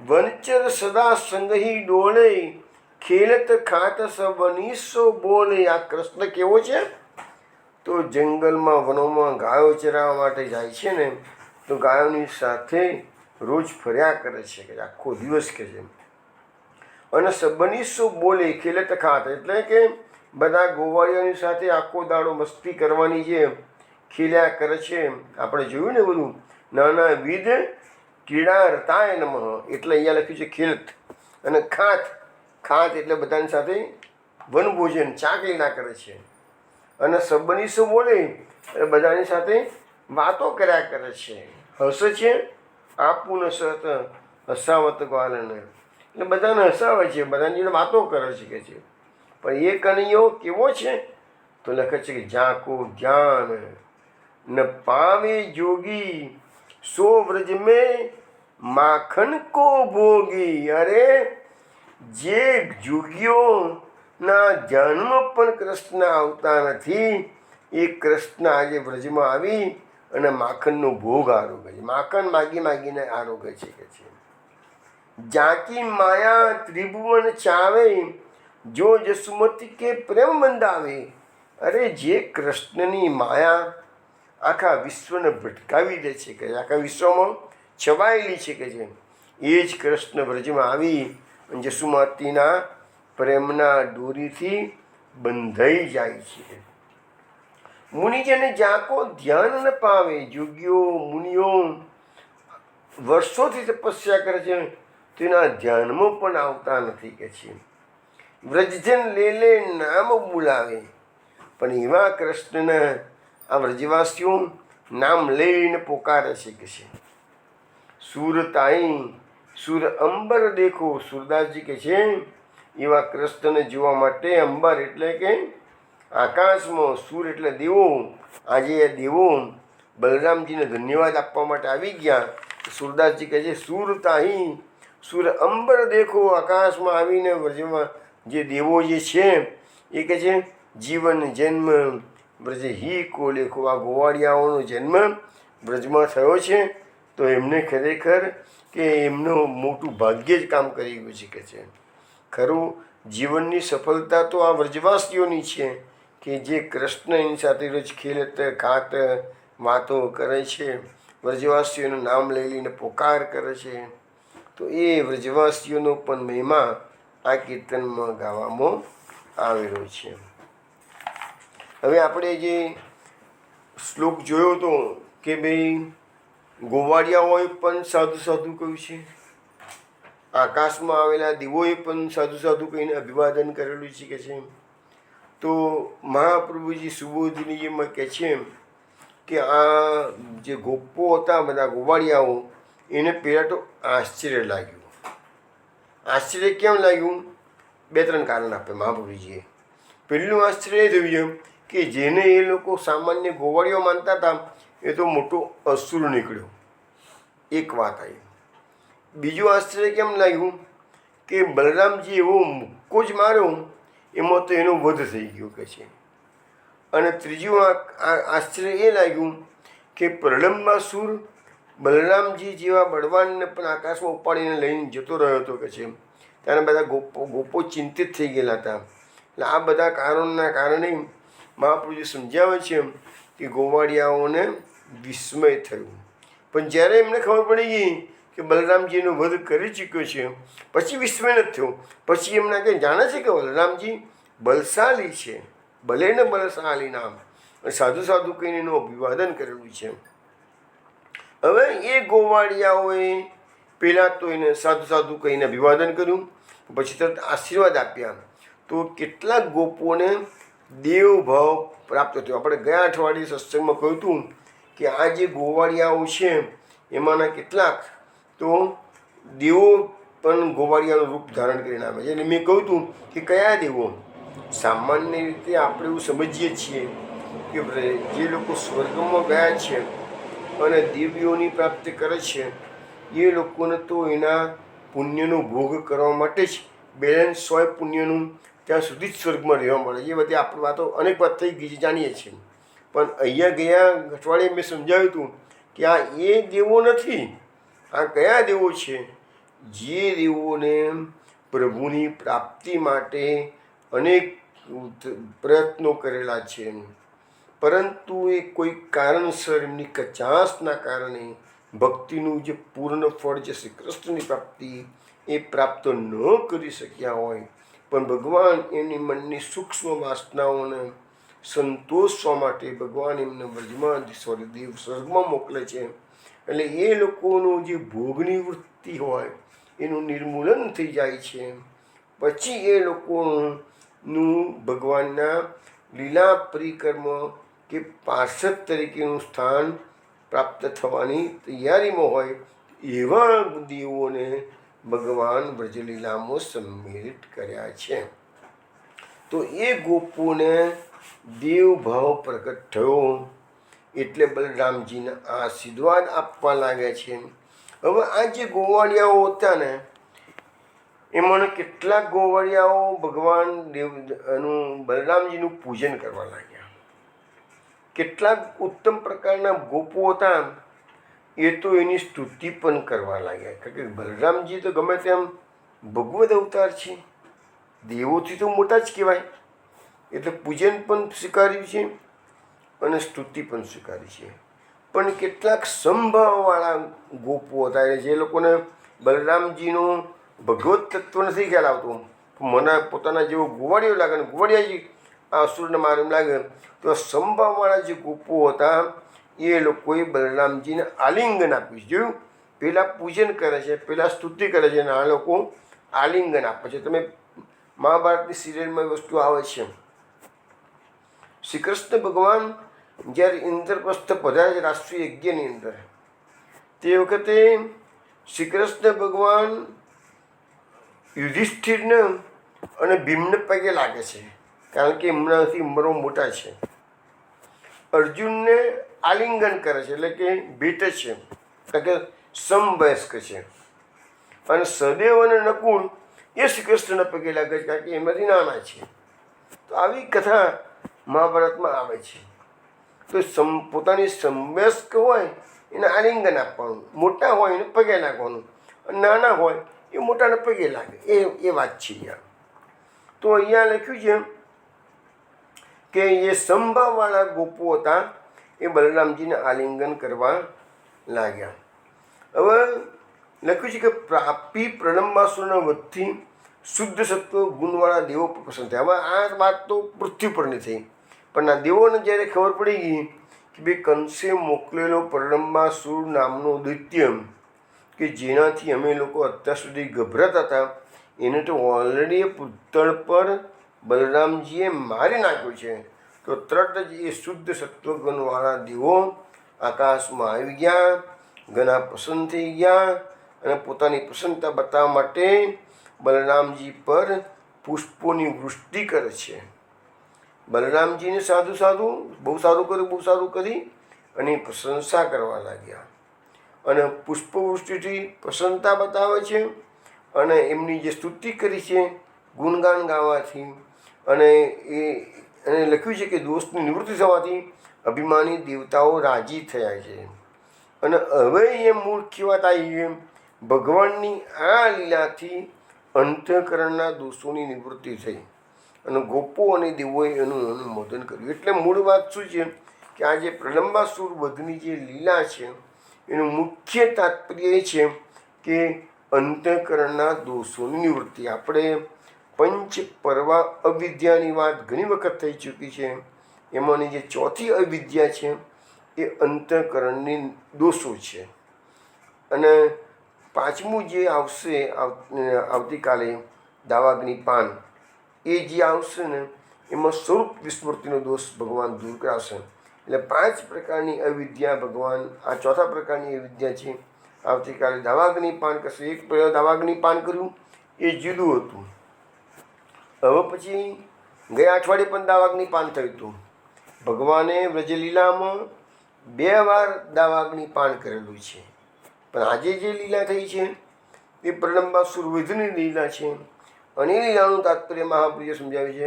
વનચર સદા સંગહી ડોલે ખેલત ખાત સબનીસો બોલે. આ કૃષ્ણ કેવો છે? તો જંગલમાં વનોમાં ગાયો ચરાવવા માટે જાય છે ને, તો ગાયોની સાથે રોજ ફર્યા કરે છે કે આખો દિવસ કે છે. અને સબનીસો બોલે ખેલત ખાત એટલે કે બધા ગોવાળિયાની સાથે આખો દાડો મસ્તી કરવાની છે, ખીલ્યા કરે છે. આપણે જોયું ને બધું, નાના વિધ ક્રીડા રતાય નમઃ, એટલે અહીંયા લખ્યું છે ખેલત. અને ખાત, ખાત એટલે બધાની સાથે વનભોજન ચાકલીના કરે છે. અને સબનીસો બોલે એટલે બધાની સાથે વાતો કર્યા કરે છે, હસે છે. આપું ન સત હસાવત ગ્વાલન, એટલે બધાને હસાવે છે, બધાની જોડે વાતો કરે છે કે છે. પણ એ કનૈયો કેવો છે? તો લખે છે કે જાકો ધ્યાન ન પાવે જોગી સો વ્રજ મેં માખન કો ભોગી. અરે જે જોગીઓના ધ્યાનમાં પણ કૃષ્ણ આવતા નથી, એ કૃષ્ણ આજે વ્રજમાં આવી અને માખણનો ભોગ આરોગે છે, માખણ માગી માગીને આરોગે છે કે છે. જાકી માયા ત્રિભુવન ચાવે જો જસુમતી કે પ્રેમ બંધાવે. અરે જે કૃષ્ણની માયા આખા વિશ્વને ભટકાવી દે છે કે આખા વિશ્વમાં છવાયેલી છે કે છે, એ જ કૃષ્ણ વ્રજમાં આવી જસુમતીના પ્રેમના દોરીથી બંધાઈ જાય છે. મુનિજને જાકો ધ્યાન ન પાવે, યોગીઓ મુનિઓ વર્ષોથી તપસ્યા કરે છે, તેના ધ્યાનમાં પણ આવતા નથી કે છે. વ્રજજન લે લે નામ બોલાવે, પણ એવા કૃષ્ણને આ વ્રજવાસીઓ નામ લઈને પોકારે છે કે છે. સુર તાઈ સુર અંબર દેખો, સુરદાસજી કે છે એવા કૃષ્ણને જોવા માટે અંબર એટલે કે આકાશમાં, સુર એટલે દેવો. આજે એ દેવો બલરામજીને ધન્યવાદ આપવા માટે આવી ગયા. સુરદાસજી કહે છે સુર તાહી સુર અંબર દેખો, આકાશમાં આવીને વ્રજમાં જે દેવો જે છે એ કહે છે જીવન જન્મ વ્રજ હી કો લેખો. આ ગોવાળિયાઓનો જન્મ વ્રજમાં થયો છે તો એમને ખરેખર કે એમનું મોટું ભાગ્ય જ કામ કરી ગયું છે કે છે. ખરું જીવનની સફળતા તો આ વ્રજવાસીઓની છે કે જે કૃષ્ણ એની સાથે રોજ ખેલત ખાત વાતો કરે છે, વ્રજવાસીઓનું નામ લઈ લઈને પોકાર કરે છે. તો એ વ્રજવાસીઓનો પણ મહિમા આ કીર્તનમાં ગાવામાં આવેલો છે. હવે આપણે જે શ્લોક જોયો હતો કે ભાઈ ગોવાળિયાઓએ પણ સાધુ સાધુ કહ્યું છે, આકાશમાં આવેલા દેવોએ પણ સાધુ સાધુ કહીને અભિવાદન કરેલું છે કે છે. તો મહાપ્રભુજી સુબોધિનીજીમાં કહે છે કે આ જે ગોપો હતા બધા ગોવાળિયાઓ એને પહેલાં તો આશ્ચર્ય લાગ્યું. આશ્ચર્ય કેમ લાગ્યું? બે ત્રણ કારણ આપે મહાપ્રભુજીએ. પહેલું આશ્ચર્ય એ થયું કે જેને એ લોકો સામાન્ય ગોવાળીઓ માનતા હતા એ તો મોટો અસુર નીકળ્યો, એક વાત આવી. બીજું આશ્ચર્ય કેમ લાગ્યું કે બલરામજી એવો મુક્કો જ માર્યો એમાં તો એનો વધ થઈ ગયો કે છે. અને ત્રીજું આશ્ચર્ય એ લાગ્યું કે પ્રલંબાસુર બલરામજી જેવા બળવાનને પણ આકાશમાં ઉપાડીને લઈને જતો રહ્યો હતો કે છે. ત્યારે બધા ગોપો ચિંતિત થઈ ગયેલા હતા. એટલે આ બધા કારણોના કારણે મહાપ્રભુજી સમજાવે છે કે ગોવાળિયાઓને વિસ્મય થયું. પણ જ્યારે એમને ખબર પડી ગઈ કે બલરામજીનો વધ કરી ચૂક્યો છે પછી વિસ્મય નથી થયો. પછી એમના કંઈ જાણે છે કે બલરામજી બલશાલી છે, ભલે ને બલશાલી નામ, સાધુ સાધુ કહીને એનું અભિવાદન કરેલું છે. હવે એ ગોવાળિયાઓએ પહેલાં તો એને સાધુ સાધુ કહીને અભિવાદન કર્યું, પછી તરત આશીર્વાદ આપ્યા. તો કેટલાક ગોપોને દેવભાવ પ્રાપ્ત થયો. આપણે ગયા અઠવાડિયે સત્સંગમાં કહ્યું હતું કે આ જે ગોવાળિયાઓ છે એમાંના કેટલાક તો દેવો પણ ગોવાળિયાનું રૂપ ધારણ કરીને આવે છે. એટલે મેં કહ્યું હતું કે કયા દેવો? સામાન્ય રીતે આપણે એવું સમજીએ છીએ કે જે લોકો સ્વર્ગમાં ગયા છે અને દિવ્યોની પ્રાપ્તિ કરે છે એ લોકોને તો એના પુણ્યનો ભોગ કરવા માટે જ બેલેન્સ હોય પુણ્યનું, ત્યાં સુધી જ સ્વર્ગમાં રહેવા મળે. એ બધી આપણી વાતો અનેક વાત થઈ ગઈ છે, જાણીએ છીએ. પણ અહીંયા ગયા અઠવાડિયે મેં સમજાવ્યું હતું કે આ એ દેવો નથી. આ કયા દેવો છે? જે દેવોને પ્રભુની પ્રાપ્તિ માટે અનેક પ્રયત્નો કરેલા છે, પરંતુ એ કોઈ કારણસર એમની કચાશના કારણે ભક્તિનું જે પૂર્ણ ફળ છે શ્રી કૃષ્ણની પ્રાપ્તિ એ પ્રાપ્ત ન કરી શક્યા હોય પણ ભગવાન એમની મનની સૂક્ષ્મ વાસનાઓને સંતોષવા માટે ભગવાન એમને વ્રજમાં દેવ સ્વર્ગમાં મોકલે છે. એટલે એ લોકોનું જે ભોગની વૃત્તિ હોય એનું નિર્મૂલન થઈ જાય છે. પછી એ લોકોનું ભગવાનના લીલા પરિક્રમ કે પાર્ષદ તરીકેનું સ્થાન પ્રાપ્ત થવાની તૈયારીમાં હોય એવા દેવોને ભગવાન વ્રજલીલામાં સંમિલિત કર્યા છે. તો એ ગોપોને દેવભાવ પ્રગટ થયો એટલે બલરામજીને આશીર્વાદ આપવા લાગ્યા છે. હવે આ જે ગોવાળિયાઓ હતા ને એમાં કેટલાક ગોવાળિયાઓ ભગવાન દેવનું બલરામજીનું પૂજન કરવા લાગ્યા. કેટલાક ઉત્તમ પ્રકારના ગોપો હતા એ તો એની સ્તુતિ પણ કરવા લાગ્યા. કારણ કે બલરામજી તો ગમે તેમ ભગવદ અવતાર છે, દેવોથી તો મોટા જ કહેવાય, એટલે પૂજન પણ સ્વીકાર્યું છે અને સ્તુતિ પણ સ્વીકારી છે. પણ કેટલાક સંભાવવાળા ગોપો હતા જે લોકોને બલરામજીનું ભગવત તત્વ નથી ખ્યાલ આવતું, મને પોતાના જેવો ગોવાળીઓ લાગે ને ગોવાળિયાજી આ અસુરને મારે એમ લાગે, તો સંભાવવાળા જે ગોપો હતા એ લોકોએ બલરામજીને આલિંગન આપ્યું છે. જોયું, પહેલાં પૂજન કરે છે, પહેલાં સ્તુતિ કરે છે અને આ લોકો આલિંગન આપે છે. તમે મહાભારતની સિરિયલમાં એ વસ્તુ આવે છે. શ્રી કૃષ્ણ ભગવાન જ્યારે ઇન્દ્રપ્રસ્થ પધારે છે રાષ્ટ્રીય યજ્ઞની અંદર, તે વખતે શ્રી કૃષ્ણ ભગવાન યુધિષ્ઠિરને અને ભીમને પગે લાગે છે, કારણ કે એમનાથી ઉંમરો મોટા છે. અર્જુનને આલિંગન કરે છે, એટલે કે ભેટે છે, કારણ કે સમવયસ્ક છે. અને સદેવ અને નકુળ એ શ્રી કૃષ્ણના પગે લાગે છે, કારણ કે એમાંથી નાના છે. તો આવી કથા મહાભારતમાં આવે છે. તો પોતાની સમવયસ્ક હોય એને આલિંગન આપવાનું, મોટા હોય એને પગે લાગવાનું, અને નાના હોય એ મોટાને પગે લાગે, એ વાત છે અહીંયા. તો અહીંયા લખ્યું છે કે એ સંભાવવાળા ગોપો હતા એ બલરામજીને આલિંગન કરવા લાગ્યા. હવે લખ્યું છે કે પ્રાપી પ્રણંબાસુરના વધથી શુદ્ધ સત્વ ગુણવાળા દેવો પસંદ થયા. હવે આ વાત તો પૃથ્વી પરની થઈ, પણ આ દેવોને જ્યારે ખબર પડી ગઈ કે ભાઈ કંસે મોકલેલો પ્રણંબાસુર નામનો દૈત્ય કે જેનાથી અમે લોકો અત્યાર સુધી ગભરાતા હતા એને તો ઓલરેડી પુત્તળ પર બલરામજીએ મારી નાખ્યો છે. તો તરત જ એ શુદ્ધ સત્વગુણવાળા દેવો આકાશમાં આવી ગયા, ઘણા પ્રસન્ન થઈ ગયા અને પોતાની પ્રસન્નતા બતાવવા માટે બલરામજી પર પુષ્પોની વૃષ્ટિ કરે છે. બલરામજીને સાધુ સાધુ બહુ સારું કરી અને પ્રશંસા કરવા લાગ્યા અને પુષ્પવૃષ્ટિથી પ્રસન્નતા બતાવે છે અને એમની જે સ્તુતિ કરી છે ગુણગાન ગાવાથી, અને લખ્યું છે કે દોષની નિવૃત્તિ થવાથી અભિમાની દેવતાઓ રાજી થયા છે. અને હવે એ મૂળ વાત આવી, ભગવાનની આ લીલાથી અંતઃકરણના દોષોની નિવૃત્તિ થઈ અને ગોપો અને દેવોએ એનું અનુમોદન કર્યું. એટલે મૂળ વાત શું છે કે આ જે પ્રલંબાસુર વધની જે લીલા છે એનું મુખ્ય તાત્પર્ય એ છે કે અંતઃકરણના દોષોની નિવૃત્તિ. આપણે પંચ પર્વા અવિદ્યાની વાત ઘણી વખત થઈ ચૂકી છે. એમાંની જે ચોથી અવિદ્યા છે એ અંતઃકરણની દોષો છે. અને પાંચમું જે આવશે આવતીકાલે દાવાગ્નિ પાન, એ જે આવશે ને એમાં સ્વરૂપ વિસ્મૃતિનો દોષ ભગવાન દૂર કરાવશે. એટલે 5 પ્રકારની અવિદ્યા ભગવાન આ ચોથા પ્રકારની અવિદ્યા છે. આવતીકાલે દાવાગ્નિ પાન કરશે. એક દાવાગ્નિ પાન કર્યું એ જુદું હતું. હવે પછી ગયા અઠવાડિયે પણ દાવાગ્નિ પાન થયું હતું. ભગવાને વ્રજલીલામાં 2 વાર દાવાગ્નિ પાન કરેલું છે. પણ આજે જે લીલા થઈ છે એ પ્રલંબાસુર વધની લીલા છે. અને એ લીલાનું તાત્પર્ય મહાપ્રિય સમજાવે છે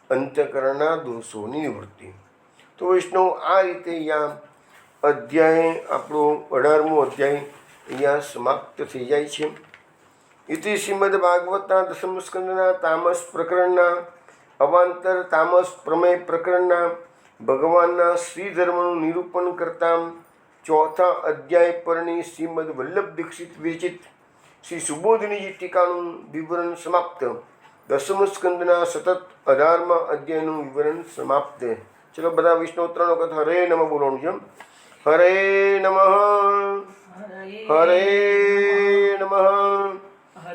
અંતઃકરણના દોષોની નિવૃત્તિ. તો વૈષ્ણવ આ રીતે અહીંયા અધ્યાય આપણો 18મો અધ્યાય અહીંયા સમાપ્ત થઈ જાય છે. ઇતિ શ્રીમદ ભાગવતના દસમ સ્કંદના તામસ પ્રકરણના અવાંતર તામસ પ્રમેય પ્રકરણના ભગવાનના શ્રી ધર્મનું નિરૂપણ કરતા ચોથા અધ્યાય પરની શ્રીમદ વલ્લભ દીક્ષિત વિરચિત શ્રી સુબોધનીજી ટીકાનું વિવરણ સમાપ્ત. દસમ સ્કંદના સતત 18મા અધ્યાયનું વિવરણ સમાપ્ત. ચલો બધા વિષ્ણુ 3 વખત હરે નમઃ બોલવાનું છે. હરે નમઃ, હરે નમઃ,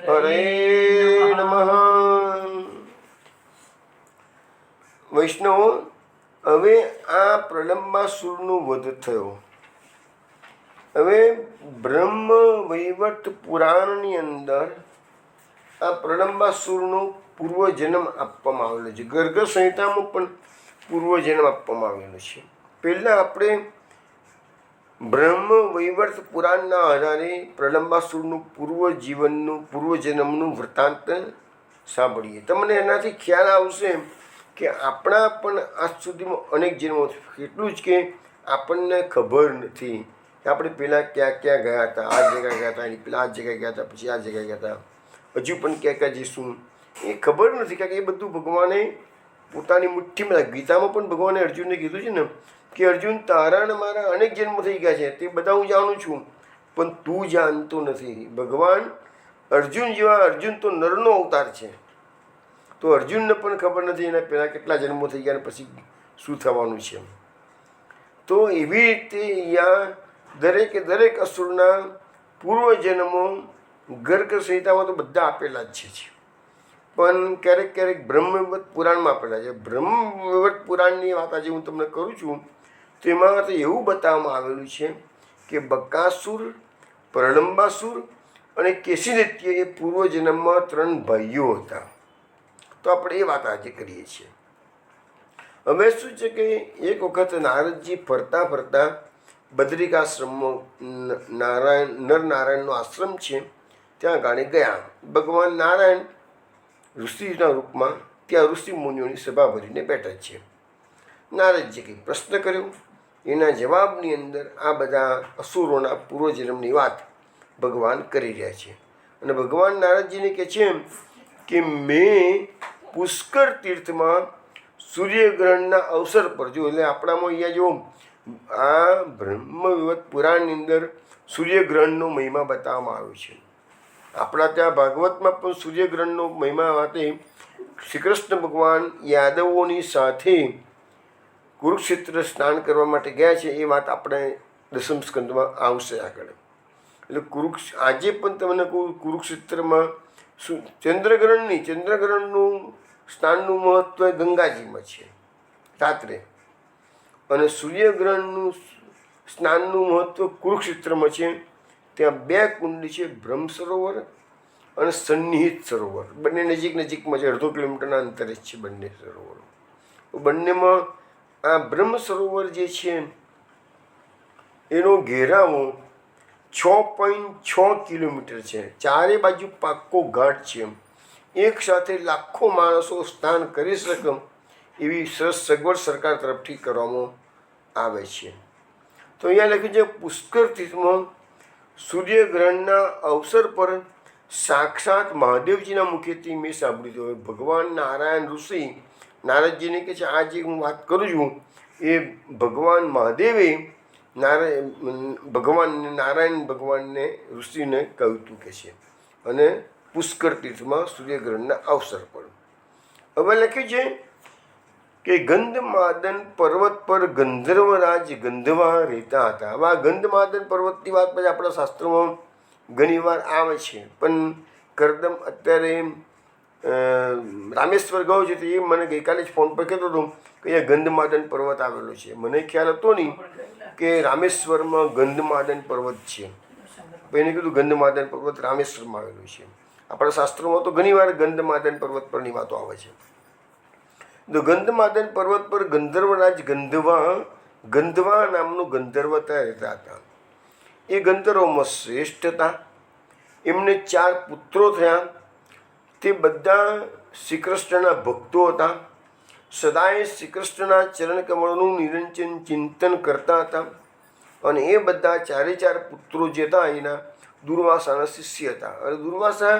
હરે નમઃ. વૈષ્ણવો, હવે આ પ્રલંબાસુરનો વધ થયો. હવે બ્રહ્મ વૈવર્ત પુરાણની અંદર આ પ્રલંબાસુરનો પૂર્વજન્મ આપવામાં આવેલો છે. ગર્ગ સંહિતામાં પણ પૂર્વજન્મ આપવામાં આવેલો છે. પહેલાં આપણે બ્રહ્મ વૈવર્ત પુરાણના આધારે પ્રલંબાસુરનું પૂર્વજીવનનું પૂર્વજન્મનું વૃત્તાંત સાંભળીએ. તમને એનાથી ખ્યાલ આવશે કે આપણા પણ આજ સુધીમાં અનેક જન્મો, એટલું જ કે આપણને ખબર નથી કે આપણે પહેલાં ક્યાં ક્યાં ગયા હતા. આ જગ્યાએ ગયા હતા, પેલા આ જગ્યાએ ગયા હતા, પછી આ જગ્યાએ ગયા હતા, હજુ પણ ક્યાં ક્યાં જઈશું એ ખબર નથી. કારણ કે એ બધું ભગવાને પોતાની મુઠ્ઠીમાં, ગીતામાં પણ ભગવાને અર્જુનને કીધું છે ને કે અર્જુન, તારા ને મારા અનેક જન્મ થઈ ગયા છે, તે બધા હું જાણું છું, પણ તું જાણતો નથી. ભગવાન અર્જુન જેવા, અર્જુન તો નરનો અવતાર છે, તો અર્જુનને પણ ખબર નથી એના પહેલાં કેટલા જન્મો થઈ ગયા અને પછી શું થવાનું છે. તો એવી રીતે અહીંયા દરેકે દરેક અસુરના પૂર્વજન્મો ગર્ગ સંહિતામાં તો બધા આપેલા જ છે, પણ ક્યારેક ક્યારેક બ્રહ્મવૈવર્ત પુરાણમાં આપેલા છે. બ્રહ્મવૈવર્ત પુરાણની વાત આજે હું તમને કરું છું. તો એમાં તો એવું બતાવવામાં આવેલું છે કે બકાસુર, પ્રલંબાસુર અને કેશિદૈત્ય એ પૂર્વજન્મમાં 3 ભાઈઓ હતા. તો આપણે એ વાત આજે કરીએ છીએ. હવે શું છે કે એક વખત નારદજી ફરતા ફરતા બદ્રિકાશ્રમમાં, નરનારાયણનો આશ્રમ છે ત્યાં ગાડી ગયા. ભગવાન નારાયણ ઋષિના રૂપમાં ત્યાં ઋષિ મુનિઓની સભા ભરીને બેઠા છે. નારદજી કંઈ પ્રશ્ન કર્યો, એના જવાબની અંદર આ બધા અસુરોના પૂર્વજન્મની વાત ભગવાન કરી રહ્યા છે. અને ભગવાન નારદજીને કહે છે કે મેં પુષ્કર તીર્થમાં સૂર્યગ્રહણના અવસર પર, જો એટલે આપણામાં અહીંયા જો આ બ્રહ્મવૈવર્ત પુરાણની અંદર સૂર્યગ્રહણનો મહિમા બતાવવામાં આવ્યો છે. આપણા ત્યાં ભાગવતમાં પણ સૂર્યગ્રહણનો મહિમા માટે શ્રી કૃષ્ણ ભગવાન યાદવોની સાથે કુરુક્ષેત્ર સ્નાન કરવા માટે ગયા છે, એ વાત આપણે દસમ સ્કંદમાં આવશે આગળ. એટલે આજે પણ તમને કહું, કુરુક્ષેત્રમાં ચંદ્રગ્રહણનું સ્નાનનું મહત્ત્વ ગંગાજીમાં છે રાત્રે, અને સૂર્યગ્રહણનું સ્નાનનું મહત્ત્વ કુરુક્ષેત્રમાં છે. ત્યાં 2 કુંડ છે, બ્રહ્મ સરોવર અને સન્નિહિત સરોવર. બંને નજીક નજીકમાં છે, 1.5 કિલોમીટરના અંતરે છે બંને સરોવરો. બંનેમાં આ બ્રહ્મ સરોવર જે છે એનો ઘેરાવો 6.6 કિલોમીટર છે. ચારે બાજુ પાક્કો ઘાટ છે. એક સાથે લાખો માણસો સ્નાન કરી શકે એવી સરસ સગવડ સરકાર તરફથી કરવામાં આવે છે. તો અહીંયા લખ્યું છે પુષ્કર તીર્થમાં સૂર્યગ્રહણના અવસર પર સાક્ષાત મહાદેવજીના મુખેથી મેં સાંભળ્યું હતું. ભગવાન નારાયણ ઋષિ નારદજીને કહે છે, આ જે હું વાત કરું છું એ ભગવાન મહાદેવે નારાયણ ભગવાનને ઋષિને કહ્યું હતું કે છે, અને પુષ્કર તીર્થમાં સૂર્યગ્રહણના અવસર પર. હવે લખ્યું છે કે ગંધમાદન પર્વત પર ગંધર્વરાજ ગંધર્વા રહેતા હતા. હવે આ ગંધમાદન પર્વતની વાત પછી આપણા શાસ્ત્રોમાં ઘણીવાર આવે છે, પણ કરદમ અત્યારે રામેશ્વર ગયો છે તો એ મને ગઈકાલે જ ફોન પર કહેતો હતો કે અહીંયા ગંધમાદન પર્વત આવેલો છે. મને ખ્યાલ હતો નહીં કે રામેશ્વરમાં ગંધમાદન પર્વત છે. એને કીધું ગંધમાદન પર્વત રામેશ્વરમાં આવેલું છે. આપણા શાસ્ત્રોમાં તો ઘણીવાર ગંધમાદન પર્વત પરની વાતો આવે છે. તો ગંધમાદન પર્વત પર ગંધર્વરાજ ગંધવા નામનું ગંધર્વતા રહેતા હતા. એ ગંધર્વમાં શ્રેષ્ઠ હતા. એમને 4 પુત્રો થયા. તે બધા શ્રી કૃષ્ણના ભક્તો હતા. સદાય શ્રી કૃષ્ણના ચરણકમળનું નિરંજન ચિંતન કરતા હતા. અને એ બધા 4 પુત્રો જે હતા એના દુર્વાસાના શિષ્ય હતા. અને દુર્વાસા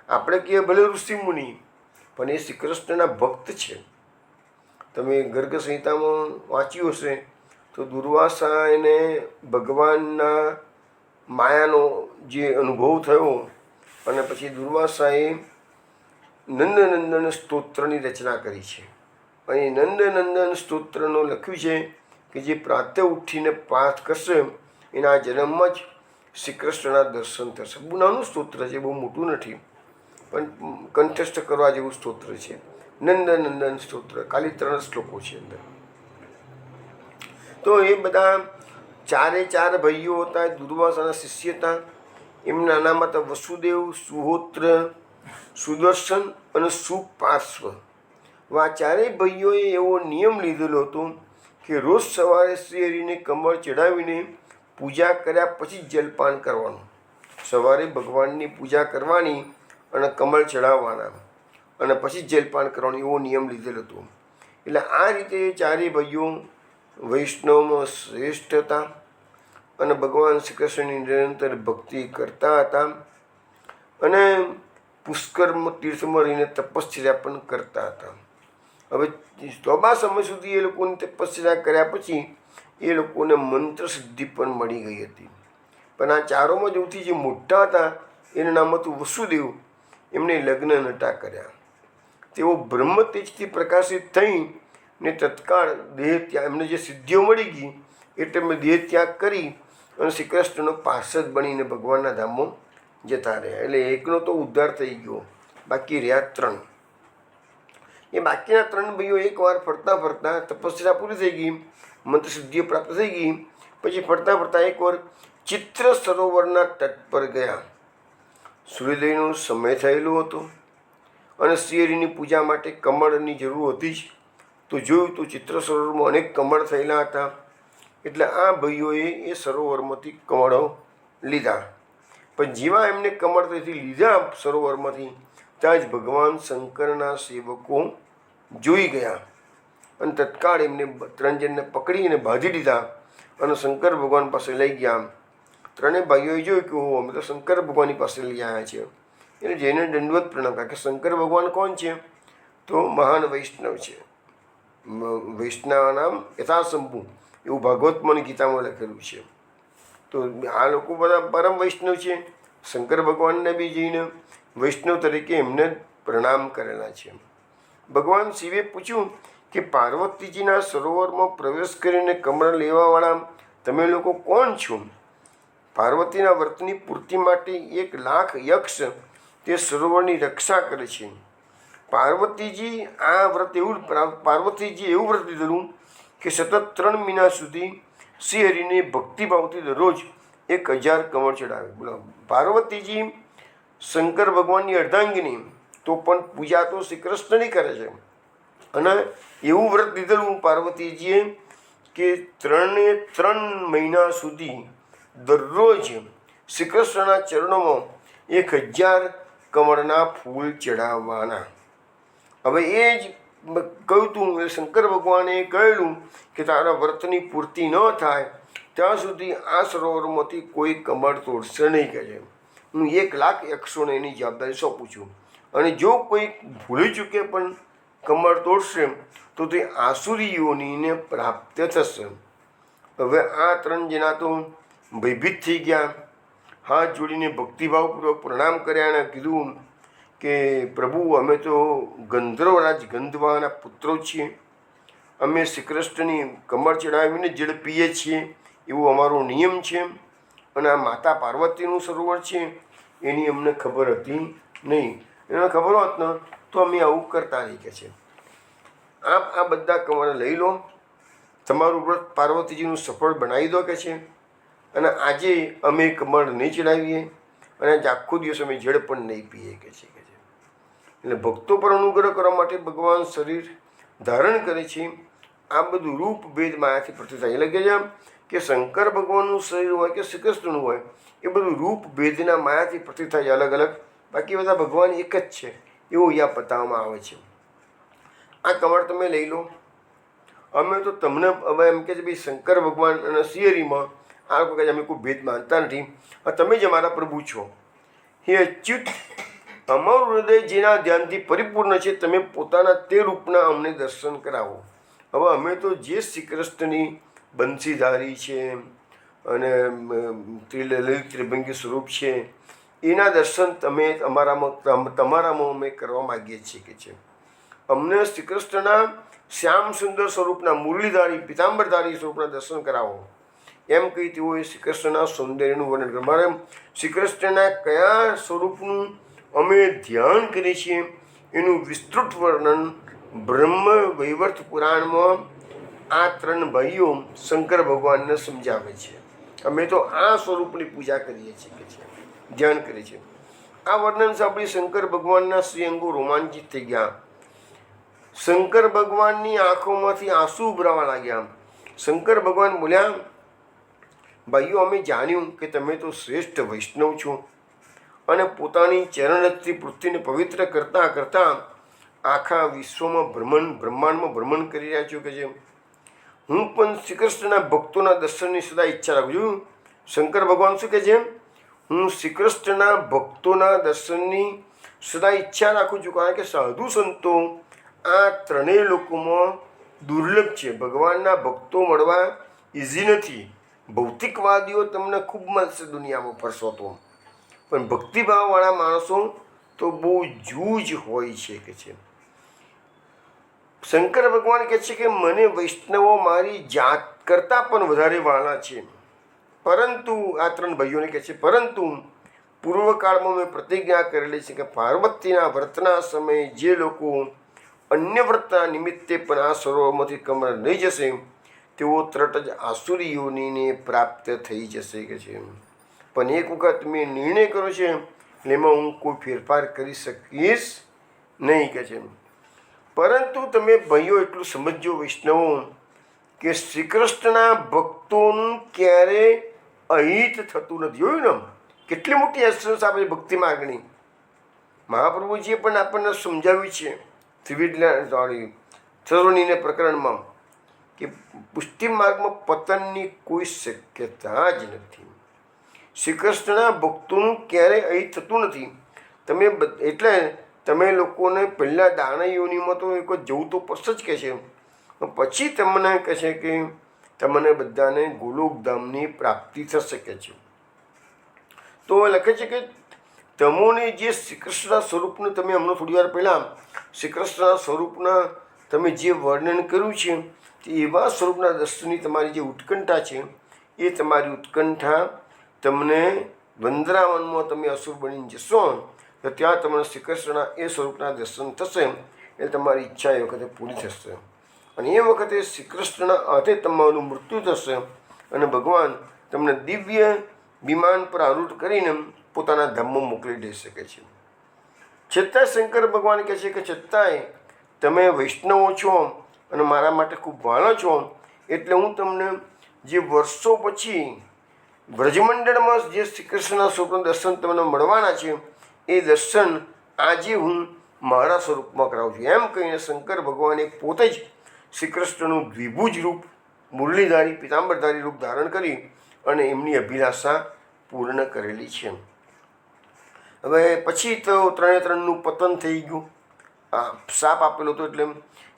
આપણે કહીએ ભલે ઋષિ મુનિ, પણ એ શ્રી કૃષ્ણના ભક્ત છે. તમે ગર્ગ સંહિતામાં વાંચ્યું હશે તો દુર્વાસા એને ભગવાનના માયાનો જે અનુભવ થયો, અને પછી દુર્વાસાએ નંદનંદન સ્તોત્રની રચના કરી છે. અને નંદનંદન સ્તોત્રનો લખ્યું છે કે જે પ્રાતઃ ઉઠીને પાઠ કરશે એના જન્મમાં જ શ્રી કૃષ્ણના દર્શન થશે. બહુ નાનું સ્તોત્ર છે, બહુ મોટું નથી, પણ કંઠસ્થ કરવા જેવું સ્તોત્ર છે. નંદનંદન સ્તોત્ર, ખાલી 3 શ્લોકો છે અંદર. તો એ બધા 4 ભાઈઓ હતા, દુર્વાસાના શિષ્ય હતા. એમના નામ હતા વસુદેવ, સુહોત્ર, સુદર્શન અને સુપાર્શ્વ. આ 4 ભાઈઓએ એવો નિયમ લીધેલો હતો કે રોજ સવારે શ્રી હરિને કમળ ચડાવીને પૂજા કર્યા પછી જલપાન કરવાનું. સવારે ભગવાનની પૂજા કરવાની અને કમળ ચડાવવાના અને પછી જલપાન કરવાનું, એવો નિયમ લીધેલો હતો. એટલે આ રીતે 4 ભાઈઓ વૈષ્ણવમાં શ્રેષ્ઠ હતા અને ભગવાન શ્રી કૃષ્ણની નિરંતર ભક્તિ કરતા હતા અને પુષ્કર તીર્થમાં રહીને તપશ્ચર્યા પણ કરતા હતા. હવે લાંબા સમય સુધી એ લોકોની તપશ્ચર્યા કર્યા પછી એ લોકોને મંત્ર સિદ્ધિ પણ મળી ગઈ હતી. પણ આ 4માં સૌથી જે મોટા હતા એનું નામ હતું વસુદેવ. એમને લગ્ન નહોતા કર્યા. તેઓ બ્રહ્મ તેજથી પ્રકાશિત થઈ ને તત્કાળ દેહ ત્યાગ, એમને જે સિદ્ધિઓ મળી ગઈ એટલે એમને દેહ ત્યાગ કરી અને શ્રી કૃષ્ણનો પાર્ષદ બનીને ભગવાનના ધામમાં જતા રહ્યા. એટલે એકનો તો ઉદ્ધાર થઈ ગયો, બાકી રહ્યા 3. એ બાકીના 3 ભાઈઓ એકવાર ફરતા ફરતા તપસ્યા પૂરી થઈ ગઈ, મંત્ર સિદ્ધિઓ પ્રાપ્ત થઈ ગઈ, પછી ફરતા ફરતા એકવાર ચિત્ર સરોવરના તટ પર ગયા. સૂર્યોદયનો સમય થયેલો હતો અને શ્રીહરિની પૂજા માટે કમળની જરૂર હતી જ. તો જોયું તો ચિત્ર સરોવરમાં અનેક કમળ થયેલા હતા. એટલે આ ભાઈઓએ એ સરોવરમાંથી કમળો લીધા. પણ જેવા એમને કમળ ત્યાંથી લીધા સરોવરમાંથી, ત્યાં જ ભગવાન શંકરના સેવકો જોઈ ગયા અને તત્કાળ એમને 3 જણને પકડીને બાંધી દીધા અને શંકર ભગવાન પાસે લઈ ગયા. 3 ભાઈઓએ જોયું કે અમે તો શંકર ભગવાનની પાસે લઈ આવ્યા છે. એટલે જઈને દંડવત પ્રણામ કર્યા કે શંકર ભગવાન કોણ છે? તો મહાન વૈષ્ણવ છે. વૈષ્ણવ નામ યથાશંભુ, એવું ભાગવતમાં ગીતામાં લખેલું છે. તો આ લોકો બધા પરમ વૈષ્ણવ છે. શંકર ભગવાનને બી જઈને વૈષ્ણવ તરીકે એમને પ્રણામ કરેલા છે. ભગવાન શિવે પૂછ્યું કે પાર્વતીજીના સરોવરમાં પ્રવેશ કરીને કમળ લેવાવાળા તમે લોકો કોણ છો? પાર્વતીના વ્રતની પૂર્તિ માટે 1,00,000 યક્ષ તે સરોવરની રક્ષા કરે છે. પાર્વતીજી એવું વ્રત લીધેલું કે સતત 3 મહિના સુધી શ્રી હરિને ભક્તિભાવથી દરરોજ 1,000 કમળ ચડાવે. બોલો, પાર્વતીજી શંકર ભગવાનની અર્ધાંગિની, તો પણ પૂજા તો શ્રી કૃષ્ણની કરે છે. અને એવું વ્રત લીધેલું પાર્વતીજીએ કે 3 મહિના સુધી દરરોજ શ્રી કૃષ્ણના ચરણોમાં 1,000 કમળના ફૂલ ચડાવવાના. હવે એ જ કહ્યું હતું, શંકર ભગવાને કહેલું કે તારા વ્રતની પૂર્તિ ન થાય ત્યાં સુધી આ સરોવરમાંથી કોઈ કમળ તોડશે નહીં. કહે છે હું 1,00,000 યક્ષોને એની જવાબદારી સોંપું છું. અને જો કોઈ ભૂલી ચૂકે પણ કમળ તોડશે તો તે આસુરી યોનિને પ્રાપ્ત થશે. હવે આ 3 જણા તો ભયભીત થઈ ગયા. હાથ જોડીને ભક્તિભાવપૂર્વક પ્રણામ કર્યા અને કીધું કે પ્રભુ, અમે તો ગંધર્વરાજ ગંધર્વના પુત્રો છીએ. અમે શ્રી કૃષ્ણની કમળ ચડાવીને જળ પીએ છીએ, એવો અમારો નિયમ છે. અને આ માતા પાર્વતીનું સરોવર છે એની અમને ખબર હતી નહીં. એને ખબર હોત ને તો અમે આવું કરતા નહીં. કે છે આપ આ બધા કમળ લઈ લો, તમારું વ્રત પાર્વતીજીનું સફળ બનાવી દો. કે છે અને આજે અમે કમળ નહીં ચડાવીએ અને આજે આખો દિવસ અમે જળ પણ નહીં પીએ. કે છે એટલે ભક્તો પર અનુગ્રહ કરવા માટે ભગવાન શરીર ધારણ કરે છે. આ બધું રૂપ ભેદ માયાથી પ્રતિ થાય. એટલે કે જેમ કે શંકર ભગવાનનું શરીર હોય કે શ્રી કૃષ્ણનું હોય, એ બધું રૂપ ભેદના માયાથી પ્રતિ થાય અલગ અલગ. બાકી બધા ભગવાન એક જ છે એવું અહીંયા બતાવવામાં આવે છે. આ કમળ તમે લઈ લો. અમે તો તમને હવે એમ કે છે ભાઈ શંકર ભગવાન અને શ્રીહરિમાં આ લોકો કહે અમે કોઈ ભેદ માનતા નથી, તમે જ અમારા પ્રભુ છો. હે અચ્યુત, અમારું હૃદય જેના ધ્યાનથી પરિપૂર્ણ છે, તમે પોતાના તે રૂપના અમને દર્શન કરાવો. હવે અમે તો જે શ્રી કૃષ્ણની બંસીધારી છે અને લલિત ત્રિભંગી સ્વરૂપ છે એના દર્શન તમારામાં અમે કરવા માગીએ છીએ કે છે અમને શ્રી કૃષ્ણના શ્યામ સુંદર સ્વરૂપના મુરલીધારી પિતાંબરધારી સ્વરૂપના દર્શન કરાવો એમ કહી તેઓએ શ્રી કૃષ્ણના સૌંદર્યનું વર્ણન કર્યું. મારે શ્રી કૃષ્ણના કયા સ્વરૂપનું અમે ધ્યાન કરીએ છીએ એનું વિસ્તૃત વર્ણન બ્રહ્મ વૈવર્ત પુરાણમાં આ 3 ભાઈઓ શંકર ભગવાનને સમજાવે છે. અમે તો આ સ્વરૂપની પૂજા કરીએ છીએ કે છે ધ્યાન કરીએ છીએ. આ વર્ણન સાંભળી શંકર ભગવાનના શ્રી અંગો રોમાંચિત થઈ ગયા. શંકર ભગવાનની આંખોમાંથી આંસુ ઉભરાવા લાગ્યા. શંકર ભગવાન બોલ્યા, ભાઈઓ, અમે જાણ્યું કે તમે તો શ્રેષ્ઠ વૈષ્ણવ છો અને પોતાની ચરણરજથી પૃથ્વીને પવિત્ર કરતાં કરતાં આખા વિશ્વમાં બ્રહ્માંડમાં ભ્રમણ કરી રહ્યા છો કે છે. હું પણ શ્રી કૃષ્ણના ભક્તોના દર્શનની સદા ઈચ્છા રાખું છું. શંકર ભગવાન શું કહે છે? હું શ્રી કૃષ્ણના ભક્તોના દર્શનની સદા ઈચ્છા રાખું છું, કારણ કે સાધુ સંતો આ 3 લોકોમાં દુર્લભ છે. ભગવાનના ભક્તો મળવા ઇઝી નથી. ભૌતિકવાદીઓ તમને ખૂબ મળશે દુનિયામાં ફરશો તો, પણ ભક્તિભાવવાળા માણસો તો બહુ જૂજ હોય છે કે છે. શંકર ભગવાન કહે છે કે મને વૈષ્ણવો મારી જાત કરતાં પણ વધારે વહાલા છે. પરંતુ આ 3 ભાઈઓને કહે છે, પરંતુ પૂર્વકાળમાં મેં પ્રતિજ્ઞા કરેલી છે કે પાર્વતીના વ્રતના સમયે જે લોકો અન્ય વ્રતના નિમિત્તે પણ આ સરોવરમાંથી કમર લઈ જશે તેઓ તરત જ આસુરી યોનિને પ્રાપ્ત થઈ જશે કે છે. પણ એક વખત મેં નિર્ણય કર્યો છે એટલે એમાં હું કોઈ ફેરફાર કરી શકીશ નહીં કે છે. પરંતુ તમે ભાઈઓ એટલું સમજો વૈષ્ણવો કે શ્રી કૃષ્ણના ભક્તોનું ક્યારે અહિત થતું નથી. જોયું ને કેટલી મોટી એસન્સ આપે ભક્તિ માગણી. મહાપ્રભુજીએ પણ આપણને સમજાવ્યું છે સરોનીને પ્રકરણમાં કે પુષ્ટિ માર્ગમાં પતનની કોઈ શક્યતા જ નથી. શ્રી કૃષ્ણના ભક્તોનું ક્યારેય અહિત થતું નથી. એટલે તમે લોકોને પહેલાં દાનયોનીમાં તો એક જવું તો પડશે જ કહે છે, પછી તમને કહે છે કે તમને બધાને ગોલોકધામની પ્રાપ્તિ થશે કે છે. તો લખે છે કે તમોને જે શ્રી કૃષ્ણના સ્વરૂપનું તમે હમણાં થોડી વાર પહેલાં શ્રી કૃષ્ણના સ્વરૂપના તમે જે વર્ણન કર્યું છે તે એવા સ્વરૂપના દર્શનની તમારી જે ઉત્કંઠા છે એ તમારી ઉત્કંઠા તમને વંદરાવનમાં તમે અસુર બનીને જશો તો ત્યાં તમને શ્રી કૃષ્ણના એ સ્વરૂપના દર્શન થશે. એ તમારી ઈચ્છા એ વખતે પૂરી થશે અને એ વખતે શ્રી કૃષ્ણના હાથે તમારું મૃત્યુ થશે અને ભગવાન તમને દિવ્ય વિમાન પર આરૂઢ કરીને પોતાના ધામમાં મોકલી દઈ શકે છે. છતાં શંકર ભગવાન કહે છે કે છતાંય તમે વૈષ્ણવો છો અને મારા માટે ખૂબ વહાલા છો, એટલે હું તમને જે વર્ષો પછી વ્રજમંડળમાં જે શ્રી કૃષ્ણના સ્વરૂપના દર્શન તમને મળવાના છે એ દર્શન આજે હું મારા સ્વરૂપમાં કરાવું છું. એમ કહીને શંકર ભગવાને પોતે જ શ્રી કૃષ્ણનું દ્વિભુજ રૂપ મુરલીધારી પિતાંબરધારી રૂપ ધારણ કરી અને એમની અભિલાષા પૂર્ણ કરેલી છે. હવે પછી તો 3 પતન થઈ ગયું. આ શાપ આપેલો હતો એટલે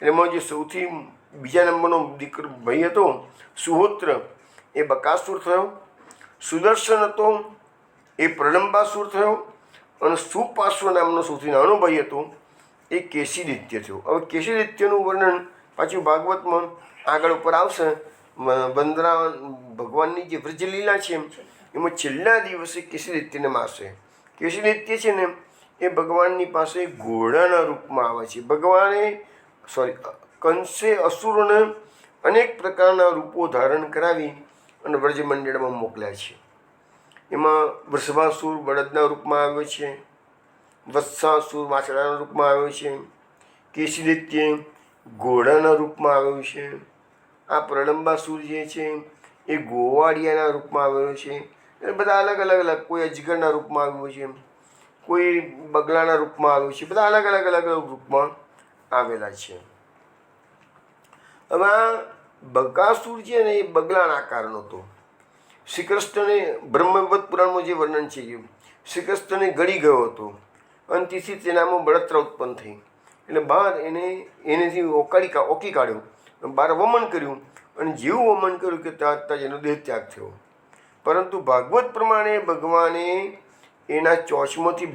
એમાં જે સૌથી બીજા નંબરનો દીકરો ભાઈ હતો સુહોત્ર એ બકાસુર થયો, સુદર્શન હતો એ પ્રલંબાસુર થયો અને સુપાર્શ્વ નામનો સૌથી નાનો ભાઈ હતો એ કેશીદિત્ય થયો. હવે કેશીદિત્યનું વર્ણન પાછું ભાગવતમાં આગળ ઉપર આવશે. વંદરાવન ભગવાનની જે વ્રજલીલા છે એમાં છેલ્લા દિવસે કેશીદિત્યને મારશે. કેશીદિત્ય છે ને એ ભગવાનની પાસે ઘોડાના રૂપમાં આવે છે. કંસે અસુરોને અનેક પ્રકારના રૂપો ધારણ કરાવી અને વ્રજમંડળમાં મોકલ્યા છે. એમાં વૃષભાસુર બળદના રૂપમાં આવ્યો છે, વત્સાસુર વાછડાના રૂપમાં આવ્યો છે, કેશીદિત્ય ઘોડાના રૂપમાં આવ્યો છે, આ પ્રલંબાસુર જે છે એ ગોવાળિયાના રૂપમાં આવેલો છે. એ બધા અલગ અલગ કોઈ અજગરના રૂપમાં આવ્યો છે, કોઈ બગલાના રૂપમાં આવ્યું છે, બધા અલગ અલગ રૂપમાં આવેલા છે. હવે આ બકાસુર છે ને એ બગલાના આકારનો હતો. શ્રી કૃષ્ણને બ્રહ્મવત પુરાણમાં જે વર્ણન છે એ શ્રી કૃષ્ણને ગળી ગયો હતો અને તેથી તેનામાં બળતરા ઉત્પન્ન થઈ એટલે બહાર એનેથી ઓકી કાઢ્યો, બહાર વમન કર્યું અને જેવું વમન કર્યું કે ત્યાં એનો દેહ ત્યાગ થયો. પરંતુ ભાગવત પ્રમાણે ભગવાને એના ચોચમાંથી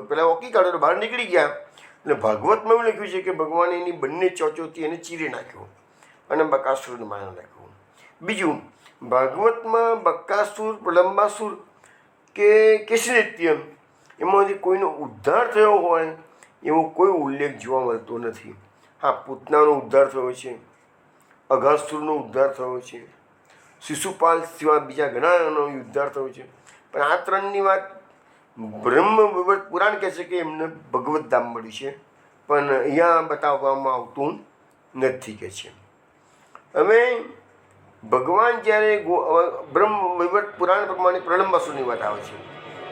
પેલા ઓકી કાઢો તો બહાર નીકળી ગયા. એટલે ભાગવતમાં એવું લખ્યું છે કે ભગવાને એની બંને ચોચોથી એને ચીરી નાખ્યો અને બકાસુરને મારી નાખ્યો. બીજું, ભાગવતમાં બકાસુર, પ્રલંબાસુર કે કેશિદૈત્ય એમાંથી કોઈનો ઉદ્ધાર થયો હોય એવો કોઈ ઉલ્લેખ જોવા મળતો નથી. હા, પૂતનાનો ઉદ્ધાર થયો છે, અઘાસુરનો ઉદ્ધાર થયો છે, શિશુપાલ સિવાય બીજા ઘણાનો ઉદ્ધાર થયો છે. પણ આ ત્રણની વાત બ્રહ્મ પુરાણ કહે છે કે એમને ભગવત ધામ મળ્યું છે, પણ અહીંયા બતાવવામાં આવતું નથી કે છે. હવે ભગવાન જ્યારે બ્રહ્મ વૈવર્ત પુરાણ પ્રમાણે પ્રલંબાસુરની વાત આવે છે.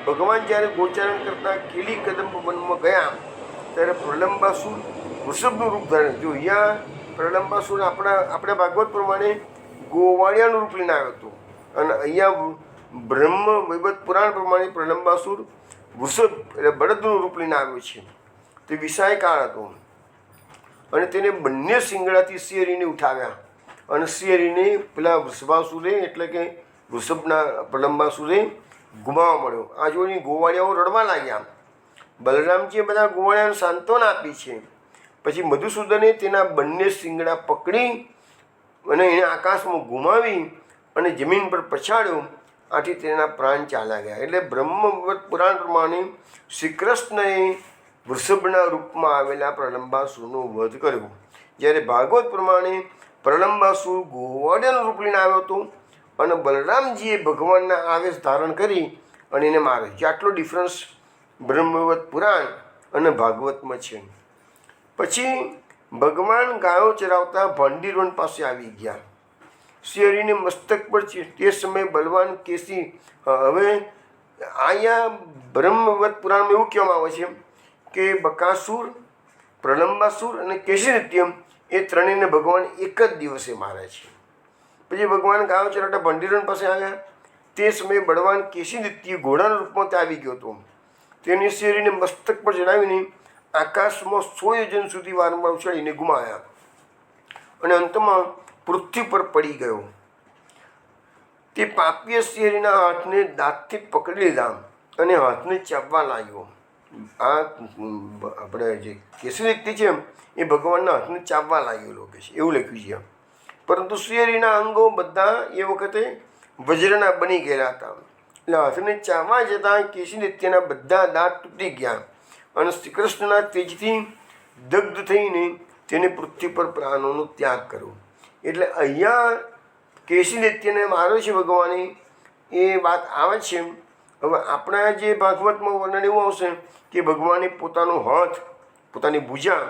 ભગવાન જ્યારે ગોચારણ કરતા કીલી કદંબ વનમાં ગયા ત્યારે પ્રલંબાસુર વૃષભનું રૂપ ધારણ થયું. અહીંયા પ્રલંબાસુર આપણા ભાગવત પ્રમાણે ગોવાળિયાનું રૂપ લઈને આવ્યો હતો, અને અહીંયા બ્રહ્મ વૈવર્ત પુરાણ પ્રમાણે પ્રલંબાસુર વૃષભ એટલે બળદનું રૂપ લઈને આવ્યો છે. તે વિષાયકાળ હતો અને તેને બંને શિંગડાથી શિયરીને ઉઠાવ્યા અને શિયરીને પેલા વૃષભાસુરે એટલે કે વૃષભના પ્રલંબાસુરે ગુમાવવા મળ્યો. આ જોઈને ગોવાળિયાઓ રડવા લાગ્યા. બલરામજીએ બધા ગોવાળિયાને સાંત્વના આપી છે. પછી મધુસૂદને તેના બંને શિંગડા પકડી અને એને આકાશમાં ગુમાવી અને જમીન પર પછાડ્યો. આથી તેના પ્રાણ ચાલ્યા ગયા. એટલે બ્રહ્મવત પુરાણ પ્રમાણે શ્રી કૃષ્ણએ વૃષભના રૂપમાં આવેલા પ્રલંબાસુરનો વધ કર્યો, જ્યારે ભાગવત પ્રમાણે પ્રલંબાસુર ગોવાળિયાનું રૂપ લઈને આવ્યો હતો અને બલરામજીએ ભગવાનના આવેશ ધારણ કરી અને એને માર્યો છે. આટલો ડિફરન્સ બ્રહ્મવત પુરાણ અને ભાગવતમાં છે. પછી ભગવાન ગાયો ચરાવતા ભાંડીરોન પાસે આવી ગયા. શિયરીને મસ્તક પર છે તે સમયે બલવાન કેસી. હવે અહીંયા બ્રહ્મવત પુરાણમાં એવું કહેવામાં આવે છે કે બકાસુર, પ્રલંબાસુર અને કેશિદૈત્ય એ ત્રણેયને ભગવાન એક જ દિવસે મારે છે. પછી ભગવાન ગાયો ચરાવતા ભાંડીરોન પાસે આવ્યા. તે સમયે બળવાન કેશિદૈત્ય ઘોડાના રૂપમાં ત્યાં આવી ગયો હતો. તેની શિયરીને મસ્તક પર ચડાવીને આકાશમાં 100 યોજન સુધી વારંવાર ઉછાળીને ગુમાવ્યા અને અંતમાં પૃથ્વી પર પડી ગયો. તે પાપીય શિયરીના હાથને દાંતથી પકડી લીધા અને હાથને ચાવવા લાગ્યો. આ આપણે જે કેશિદૈત્ય છે એ ભગવાનના હાથને ચાવવા લાગેલો કે છે એવું લખ્યું છે. પરંતુ શિયરીના અંગો બધા એ વખતે વજ્રના બની ગયેલા હતા. એટલે હાથને ચાવવા જતાં કેશિદૈત્યના બધા દાંત તૂટી ગયા અને શ્રીકૃષ્ણના તેજથી દગ્ધ થઈને તેને પૃથ્વી પર પ્રાણોનો ત્યાગ કર્યો. એટલે અહીંયા કેશિદૈત્યને માર્યો છે ભગવાને એ વાત આવે છે. હવે આપણા જે ભાગવતમાં વર્ણન એવું આવશે કે ભગવાને પોતાનો હાથ, પોતાની ભુજા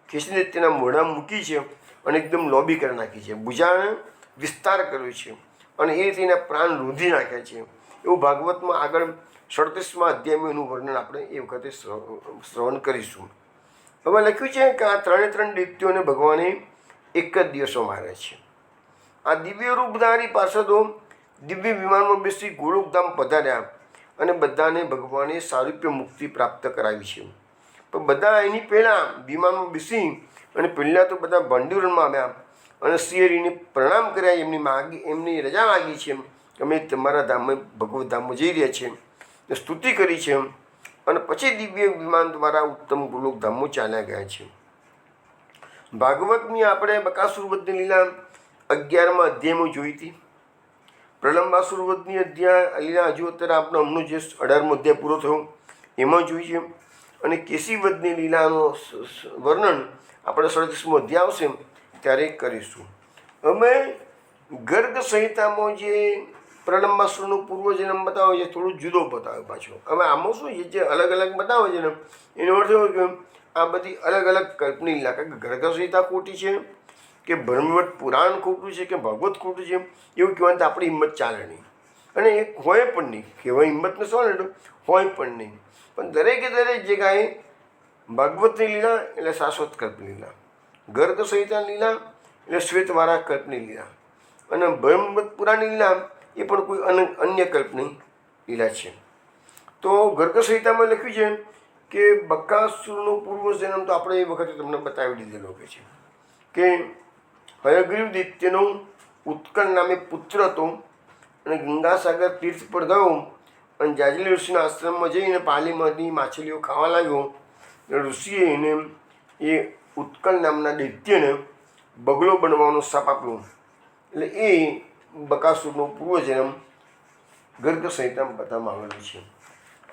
કેશિદૈત્યના મોઢામાં મૂકી છે અને એકદમ લોબી કરી નાખી છે. ભુજાને વિસ્તાર કર્યો છે અને એ રીતે એના પ્રાણ રૂંધી નાખ્યા છે. એવું ભાગવતમાં આગળ 37મા અધ્યાયમાં એનું વર્ણન આપણે એ વખતે શ્રવણ કરીશું. હવે લખ્યું છે કે આ ત્રણે દૈત્યોને ભગવાને એક જ દિવસો મારે છે. આ દિવ્ય રૂપધારી પાર્ષદો દિવ્ય વિમાનમાં બેસી ગોલોકધામ પધાર્યા અને બધાને ભગવાને સારૂપ્ય મુક્તિ પ્રાપ્ત કરાવી છે. પણ બધા એની પહેલાં વિમાનમાં બેસી અને પહેલાં તો બધા ભાંડીરોનમાં આવ્યા અને શિયરીને પ્રણામ કર્યા. એમની રજા માગી છે. અમે તમારા ધામમાં ભગવત ધામમાં જઈ રહ્યા છીએ, સ્તુતિ કરી છે અને પછી દિવ્ય વિમાન દ્વારા ઉત્તમ ગોલોકધામમાં ચાલ્યા ગયા છે. ભાગવતની આપણે બકાસુર વધની લીલા 11મા અધ્યાયમાં જોઈ હતી. પ્રલંબાસુર વધની લીલા હજુ અત્યારે આપણો હમણાં જે 18મો અધ્યાય પૂરો થયો એમાં જોઈ છે. અને કેશી વધની લીલાનો વર્ણન આપણે 37મો અધ્યાય આવશે ત્યારે કરીશું. અમે ગર્ગ સંહિતામાં જે પ્રલંબાસુરનો પૂર્વજન્મ બતાવે છે થોડું જુદો બતાવે પાછો. હવે આમાં શું છે જે અલગ અલગ બતાવે છે ને એનો અર્થ એવો કે આ બધી અલગ અલગ કલ્પની લીલા, કારણ કે ગર્ગ સંહિતા ખોટી છે કે બ્રહ્મવટ પુરાણ ખોટું છે કે ભાગવત ખોટું છે એવું કહેવાનું તો આપણી હિંમત ચાલે નહીં. અને એ હોય પણ નહીં, કહેવાય હિંમતને શું ને હોય પણ નહીં. પણ દરેકે દરેક જગ્યાએ ભાગવતની લીલા એટલે શાશ્વત કલ્પની લીલા, ગર્ગ સંહિતા લીલા એટલે શ્વેતવાળા કલ્પની લીલા, અને બ્રહ્મવટ પુરાણની લીલા એ પણ કોઈ અન્ય કલ્પની લીલા છે. તો ગર્ગ સંહિતામાં લખ્યું છે કે બકાસુરનો પૂર્વજન્મ તો આપણે એ વખતે તમને બતાવી દીધેલો કે હયગ્રીવ દૈત્યનો ઉત્કળ નામે પુત્ર હતો અને ગંગાસાગર તીર્થ પર ગયો અને જાજલી ઋષિના આશ્રમમાં જઈને પાલીમાંથી માછલીઓ ખાવા લાગ્યો. ઋષિએ એને એ ઉત્કલ નામના દૈત્યને બગલો બનવાનો શાપ આપ્યો. એટલે એ બકાસુરનો પૂર્વજન્મ ગર્ગ સંહિતામાં બતાવવામાં આવેલો છે.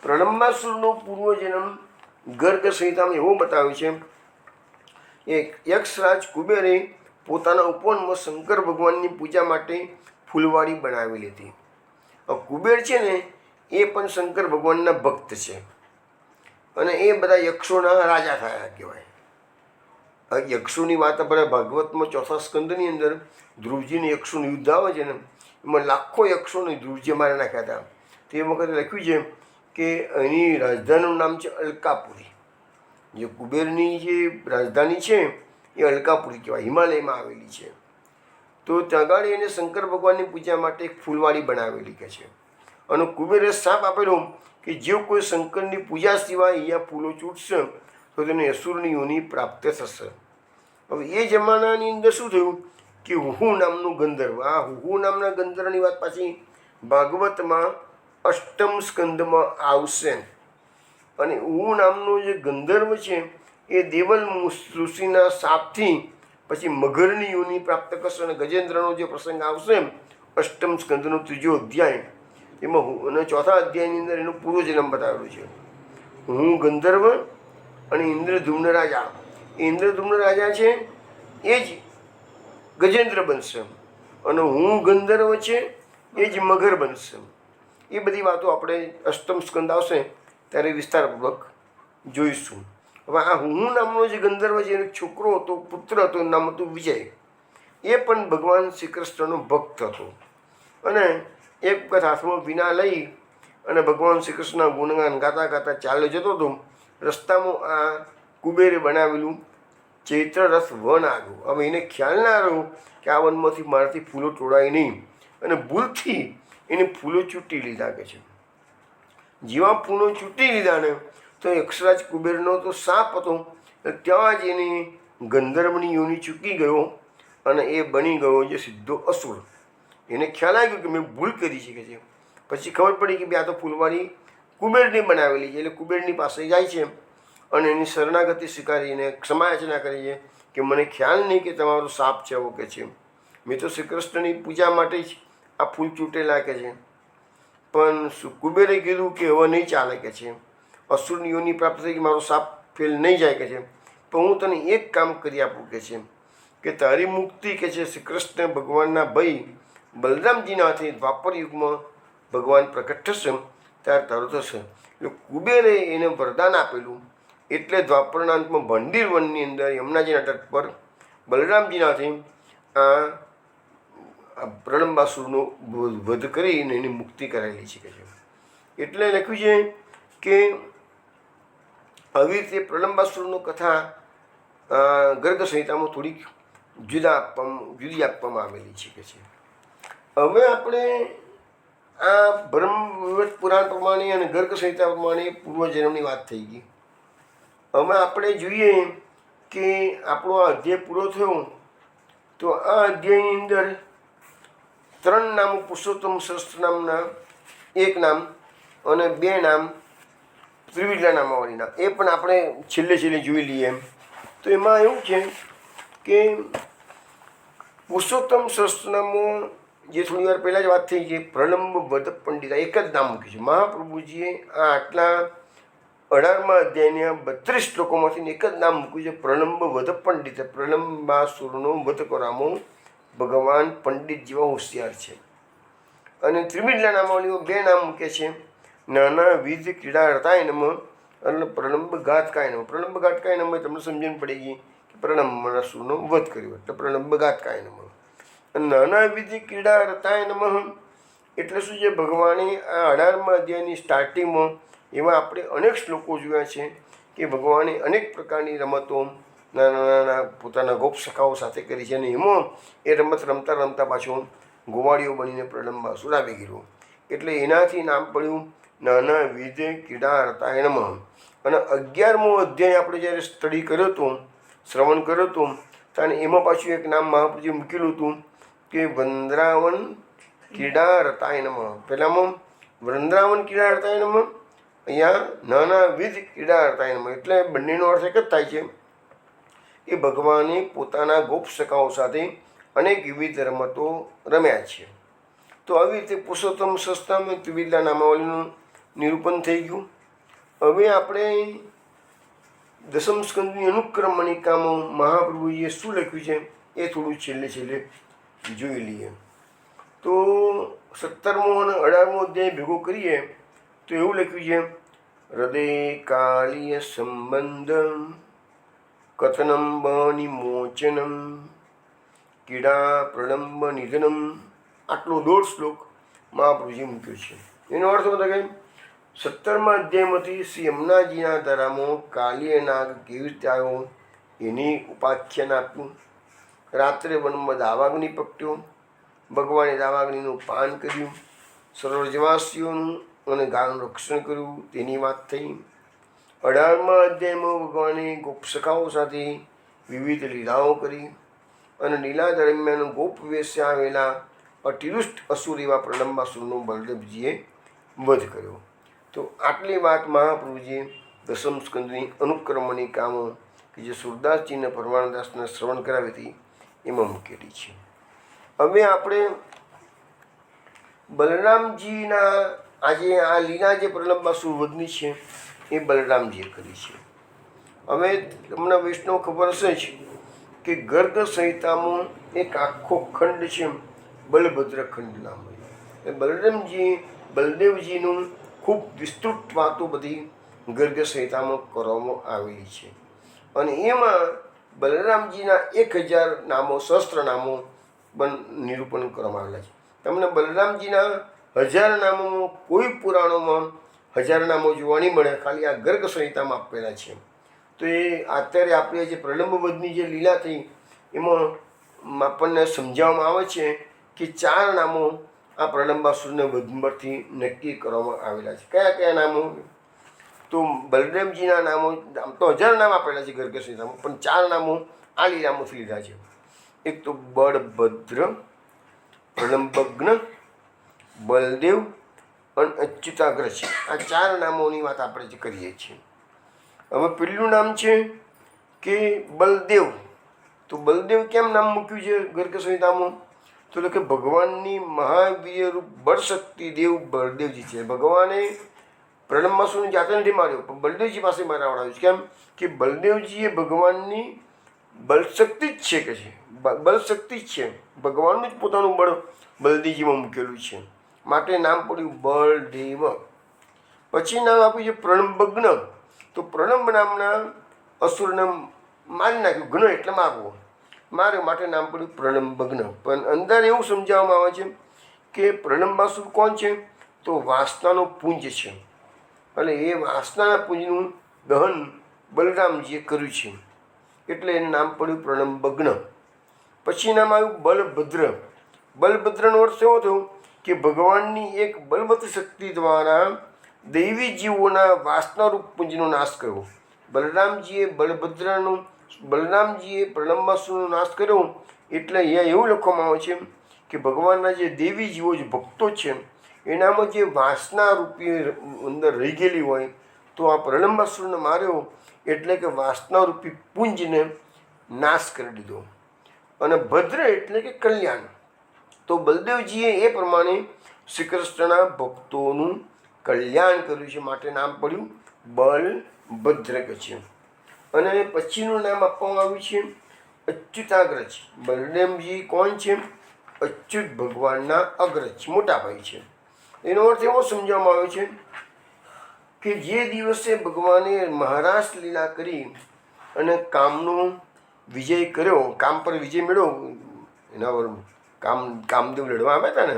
પ્રલંબાસુરનો પૂર્વજન્મ ગર્ગ સંહિતામાં એવો બતાવ્યો છે. એક યક્ષરાજ કુબેરે પોતાના ઉપવનમાં શંકર ભગવાનની પૂજા માટે ફૂલવાડી બનાવેલી હતી. કુબેર છે ને એ પણ શંકર ભગવાનના ભક્ત છે અને એ બધા યક્ષોના રાજા થયા કહેવાય. યક્ષોની વાત આપણે ભાગવતમાં 4થા સ્કંદની અંદર ધ્રુવજીને યક્ષોનું યુદ્ધ આવે છે ને, એમાં લાખો યક્ષોને ધ્રુવજીએ મારી નાખ્યા હતા. તે વખતે લખ્યું છે કે એની રાજધાનીનું નામ છે અલકાપુરી. જે કુબેરની જે રાજધાની છે એ અલકાપુરી કહેવાય, હિમાલયમાં આવેલી છે. તો ત્યાં આગળ એને શંકર ભગવાનની પૂજા માટે એક ફૂલવાડી બનાવેલી કે છે. અને કુબેરે શાપ આપેલો કે જે કોઈ શંકરની પૂજા સિવાય અહીંયા ફૂલો છૂટશે તો તેને અસુરની યોનિ પ્રાપ્ત થશે. હવે એ જમાનાની અંદર શું થયું કે હુહુ નામનું ગંધર્વ, આ હુહુ નામના ગંધર્વની વાત પાછી ભાગવતમાં 8મ સ્કંદમાં આવશે. અને હુહુ નામનો જે ગંધર્વ છે એ દેવલ ઋષિના શાપથી પછી મગરની યોનિ પ્રાપ્ત કરશે. અને ગજેન્દ્રનો જે પ્રસંગ આવશે 8મ સ્કંદનો 3જો અધ્યાય, એમાં અને 4થા અધ્યાયની અંદર એનો પૂર્વજન્મ બતાવેલો છે. હું ગંધર્વ અને ઇન્દ્રધૂમ્ન રાજા, એ ઇન્દ્રધૂમ્ન રાજા છે એ જ ગજેન્દ્ર બનશે અને હું ગંધર્વ છે એ જ મગર બનશે. એ બધી વાતો આપણે 8મ સ્કંદ આવશે ત્યારે વિસ્તારપૂર્વક જોઈશું. હવે આ હું નામનો જે ગંધર્વ છે એનો છોકરો હતો, પુત્ર હતો, એનું નામ હતું વિજય. એ પણ ભગવાન શ્રી કૃષ્ણનો ભક્ત હતો અને એક વખત હાથમાં વીણા લઈ અને ભગવાન શ્રી કૃષ્ણના ગુણગાન ગાતા ગાતા ચાલ્યો જતો હતો. રસ્તામાં આ કુબેરે બનાવેલું ચૈત્રરથ વન આવ્યું. હવે એને ખ્યાલ ના રહ્યો કે આ વનમાંથી મારાથી ફૂલો તોડાય નહીં અને ભૂલથી એને ફૂલો ચૂંટી લીધા કે છે. જેવા ફૂલો ચૂંટી લીધા ને તો યક્ષરાજ કુબેરનો તો સાપ હતો, ત્યાં જ એને ગંધર્વની યોનિ ચૂકી ગયો અને એ બની ગયો જે સીધો અસુર. એને ખ્યાલ આવ્યો કે મેં ભૂલ કરી છે કે છે. પછી ખબર પડી કે આ તો ફૂલવાડી કુબેરની બનાવેલી છે. એટલે કુબેરની પાસે જાય છે અને એની શરણાગતિ સ્વીકારીને ક્ષમાયાચના કરી છે કે મને ખ્યાલ નહીં કે તમારો સાપ છે એવો કે છે. મેં તો શ્રી કૃષ્ણની પૂજા માટે જ આ ફૂલ ચૂંટેલા કે છે. પણ કુબેરે કીધું કે હવે નહીં ચાલે કે છે, અસુરની યોનિ પ્રાપ્ત થઈ કે મારો સાપ ફેલ નહીં જાય કે છે. પણ હું તને એક કામ કરી આપું કે છે કે તારી મુક્તિ કે છે શ્રી કૃષ્ણ ભગવાનના ભાઈ બલરામજીના હાથે દ્વાપર યુગમાં ભગવાન પ્રકટ થશે ત્યારે તારું થશે. એટલે કુબેરે એને વરદાન આપેલું. એટલે દ્વાપરના અંતમાં ભંડીર વનની અંદર યમુનાજીના તટ પર બલરામજીના હાથે આ પ્રલંબાસુરનો વધ કરીને એની મુક્તિ કરાયેલી છે કે છે. એટલે લખ્યું છે કે આવી રીતે પ્રલંબાસુરનો કથા ગર્ગ સંહિતામાં થોડીક જુદી આપવામાં આવેલી છે કે છે. હવે આપણે આ બ્રહ્મ પુરાણ પ્રમાણે અને ગર્ગ સંહિતા પ્રમાણે પૂર્વજન્મની વાત થઈ ગઈ. હવે આપણે જોઈએ કે આપણો આ અધ્યાય પૂરો થયો તો આ અધ્યાયની અંદર 3 નામ પુરુષોત્તમ સહસ્ત્ર નામના, 1 નામ અને 2 નામ ત્રિવિધા નામાવાળી નામ, એ પણ આપણે છેલ્લે જોઈ લઈએ. તો એમાં એવું છે કે પુરુષોત્તમ સહસ્ત્રનામો જે થોડી વાર પહેલાં જ વાત થઈ છે, પ્રલંબ વધ પંડિતા એક જ નામ મૂક્યું છે. મહાપ્રભુજીએ આ આટલા 18મા અધ્યાયના 32 શ્લોકોમાંથી એક જ નામ મૂક્યું છે, પ્રલંબ વધ પંડિત. પ્રલંબાસુરનો વધ કરવામાં ભગવાન પંડિત જેવા હોશિયાર છે. અને ત્રિવિધા નામાવલીઓ 2 નામ મૂકે છે, નાના વિધ ક્રીડા રતાય નમ અને પ્રલંબ ઘાતકાય નમ. પ્રલંબ ઘાતકાય નમ તમને સમજણ પડી ગઈ કે પ્રલંબાસુરનો વધ કર્યો એટલે પ્રલંબ ઘાતકાય નમ. અને નાના વિધ ક્રીડા રતાય નમ એટલે શું છે, ભગવાને આ 18મા અધ્યાયની સ્ટાર્ટિંગમાં એવા આપણે અનેક શ્લોકો જોયા છે કે ભગવાને અનેક પ્રકારની રમતો નાના પોતાના ગોપ સખાઓ સાથે કરી છે. અને એમાં એ રમત રમતા રમતા પાછો ગોવાળીઓ બનીને પ્રલંબાસુર આવી ગયો. એટલે એનાથી નામ પડ્યું નાના વિધ ક્રીડા રતાય નમઃ. અને 11મો અધ્યાય આપણે જ્યારે સ્ટડી કર્યો હતો, શ્રવણ કર્યો હતો, અને એમાં પાછું એક નામ મહાપ્રભુજીએ મૂકેલું હતું કે વંદ્રાવન ક્રીડા રતાય નમઃ. પહેલાંમાં વૃંદાવન ક્રીડાર્તાય નમઃ, અહીંયા નાનાવિધ ક્રીડાર્તાય નમઃ. એટલે બંનેનો અર્થ એક જ થાય છે. એ ભગવાને પોતાના ગોપ સખાઓ સાથે અનેક વિવિધ રમતો રમ્યા છે. તો આવી રીતે પુરુષોત્તમ સસ્તામ ત્રિવિધા નામાવલીનું નિરૂપણ થઈ ગયું. હવે આપણે દસમ સ્કંદની અનુક્રમણિકામાં મહાપ્રભુજીએ શું લખ્યું છે એ થોડું છેલ્લે જોઈ લઈએ. તો 17મો અને 18મો અધ્યાય ભેગો કરીએ તો એવું લખ્યું છે, હૃદય કાળીય સંબંધ કથનમ બનિમોચનમ કીડા પ્રલંબ નિધનમ. આટલો 1.5 શ્લોક મહાપ્રભુજી મૂક્યો છે. એનો અર્થ બધા કે 17મા અધ્યાયમાંથી શ્રી યમુનાજીના ધારામાં કાલીય નાગ કેવી રીતે આવ્યો એની ઉપાખ્યાન આપ્યું. રાત્રે વનમાં દાવાગ્નિ પકટ્યો, ભગવાને દાવાગ્નિનું પાન કર્યું, સરોજવાસીઓનું અને ગાયનું રક્ષણ કર્યું તેની વાત થઈ. 18મા અધ્યાયમાં ભગવાને ગોપસખાઓ સાથે વિવિધ લીલાઓ કરી અને લીલા દરમિયાન ગોપ વેશે આવેલા અતિરુષ્ટ અસુર એવા પ્રલંબાસુરનો બલદેવજીએ વધ કર્યો. તો આટલી વાત મહાપ્રભુજીએ દસમ સ્કંદની અનુક્રમણિકામાં કે જે સુરદાસજીને પરમાનંદાસને શ્રવણ કરાવી હતી એમાં મૂકેલી છે. હવે આપણે બલરામજીના આજે આ લીલા જે પ્રલંબાસુર વધની છે એ બલરામજીએ કરી છે. હવે તમને વૈષ્ણવ ખબર હશે જ કે ગર્ગ સંહિતામાં એક આખો ખંડ છે બલભદ્ર ખંડ નામ. એ બલદેવજીનું ખૂબ વિસ્તૃત વાતો બધી ગર્ગ સંહિતામાં કરવામાં આવેલી છે. અને એમાં બલરામજીના 1000 નામો, સહસ્ત્ર નામો નિરૂપણ કરવામાં આવેલા છે. તમને બલરામજીના 1000 નામોમાં કોઈ પુરાણોમાં 1000 નામો જોવા નહીં મળે, ખાલી આ ગર્ગ સંહિતામાં આપેલા છે. તો એ અત્યારે આપણે જે પ્રલંબવધની જે લીલા થઈ એમાં આપણને સમજાવવામાં આવે છે કે 4 નામો આ પ્રલંબાસુરને વધ નક્કી કરવામાં આવેલા છે. કયા કયા નામો? તો બલદેવજીના નામો, આમ તો 1000 નામ આપેલા છે ગર્ગ સંહિતામાં, પણ 4 નામો આ લીલામાંથી લીધા છે. એક તો બળભદ્ર, પ્રલંબગ્ન, બલદેવ અને અચ્યુતાગ્રજ. આ 4 નામોની વાત આપણે જે કરીએ છીએ. હવે પેલું નામ છે કે બલદેવ. તો બલદેવ કેમ નામ મૂક્યું છે ગર્ગ સંહિતામાં? તો કે ભગવાનની મહાવીર રૂપ બળશક્તિ દેવ બળદેવજી છે. ભગવાને પ્રલંબાસુરને જાતે નથી માર્યો, પણ બળદેવજી પાસે મારાવડાવ્યું છે. કેમ કે બલદેવજી એ ભગવાનની બળશક્તિ જ છે, કે છે બળશક્તિ જ છે, ભગવાનનું જ પોતાનું બળ બલદેવજીમાં મૂકેલું છે, માટે નામ પડ્યું બળદેવ. પછી નામ આપ્યું છે પ્રલંબગ્ન. તો પ્રલંબ નામના અસુરને મારી નાખ્યું, ઘ્ન એટલે મારવો, માર્યો માટે નામ પડ્યું પ્રલંબગ્ન. પણ અંદર એવું સમજાવવામાં આવે છે કે પ્રલંબાસુર કોણ છે? તો વાસનાનો પુંજ છે. એટલે એ વાસનાના પુંજનું દહન બલરામજીએ કર્યું છે, એટલે એનું નામ પડ્યું પ્રલંબગ્ન. પછી નામ આવ્યું બલભદ્ર. બલભદ્રનો અર્થ એવો થયો કે ભગવાનની એક બલવત શક્તિ દ્વારા દૈવી જીવોના વાસનારૂપ પુંજનો નાશ કર્યો. બલરામજીએ પ્રલંબાસુરનો નાશ કર્યો. એટલે અહીંયા એવું લખવામાં આવે છે કે ભગવાનના જે દેવી જીવો, જે ભક્તો છે, એનામાં જે વાસના રૂપી અંદર રહી ગયેલી હોય, તો આ પ્રલંબાસુરને માર્યો એટલે કે વાસનારૂપી પુંજને નાશ કરી દીધો. અને ભદ્ર એટલે કે કલ્યાણ. તો બલદેવજીએ એ પ્રમાણે શ્રી કૃષ્ણના ભક્તોનું કલ્યાણ કર્યું છે, માટે નામ પડ્યું બલભદ્ર છે. અને પછીનું નામ આપવામાં આવ્યું છે અચ્યુતાગ્રજ. બલદેવજી કોણ છે? અચ્યુત ભગવાનના અગ્રજ, મોટા ભાઈ છે. એનો અર્થ એવો સમજાવવામાં આવ્યો છે કે જે દિવસે ભગવાને મહારાસ લીલા કરી અને કામનો વિજય કર્યો, કામ પર વિજય મેળવ્યો, એના પર કામદેવ લડવા આવ્યા હતા ને,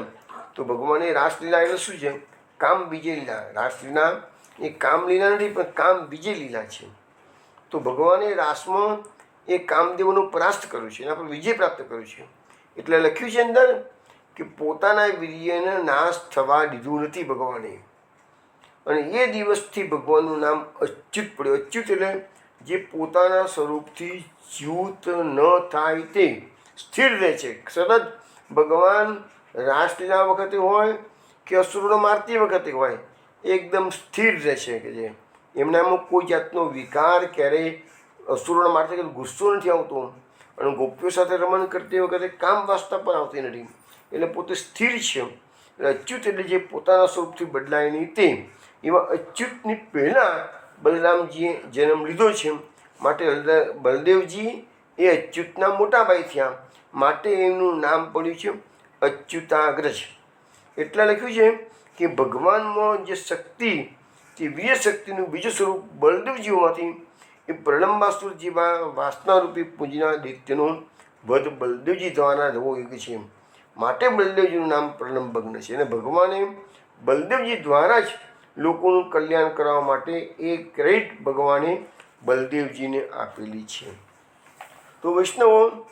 તો ભગવાને રાસલીલા એટલે શું છે? કામ વિજય લીલા. રાસલીલા એ કામ લીલા નથી, પણ કામ વિજય લીલા છે. તો ભગવાને રાસમાં એ કામદેવનો પરાસ્ત કર્યો છે, એના પર વિજય પ્રાપ્ત કર્યો છે. એટલે લખ્યું છે અંદર કે પોતાના વીર્યને નાશ થવા દીધું નથી ભગવાને. અને એ દિવસથી ભગવાનનું નામ અચ્યુત પડ્યું. અચ્યુત એટલે જે પોતાના સ્વરૂપથી ચ્યુત ન થાય તે સ્થિર રહે છે. સતત ભગવાન રાસલીલા વખતે હોય કે અસુરોને મારતી વખતે હોય એકદમ સ્થિર રહેશે, કે જે એમનામાં કોઈ જાતનો વિકાર ક્યારેય અસુરોને મારતી વખતે ગુસ્સો નથી આવતો, અને ગોપીઓ સાથે રમણ કરતી વખતે કામ વાસના પણ આવતી નથી, એટલે પોતે સ્થિર છે. એટલે અચ્યુત એટલે જે પોતાના સ્વરૂપથી બદલાય નહીં તે, એવા અચ્યુતની પહેલાં બલરામજીએ જન્મ લીધો છે. માટે બલદેવજી એ અચ્યુતના મોટા ભાઈ થયા, માટે એમનું નામ પડ્યું છે અચ્યુતાગ્રજ. એટલા લખ્યું છે કે ભગવાનમાં જે શક્તિ, તે વીર શક્તિનું બીજું સ્વરૂપ બલદેવજી હોવાથી એ પ્રલંબાસુર જેવા વાસનારૂપી પૂજના દૈત્યનો વધ બલદેવજી દ્વારા થવો યોગ્ય છે. માટે બલદેવજીનું નામ પ્રલંબગ્ન છે, અને ભગવાને બલદેવજી દ્વારા જ લોકોનું કલ્યાણ કરવા માટે એ ક્રેડિટ ભગવાને બલદેવજીને આપેલી છે. તો વૈષ્ણવો,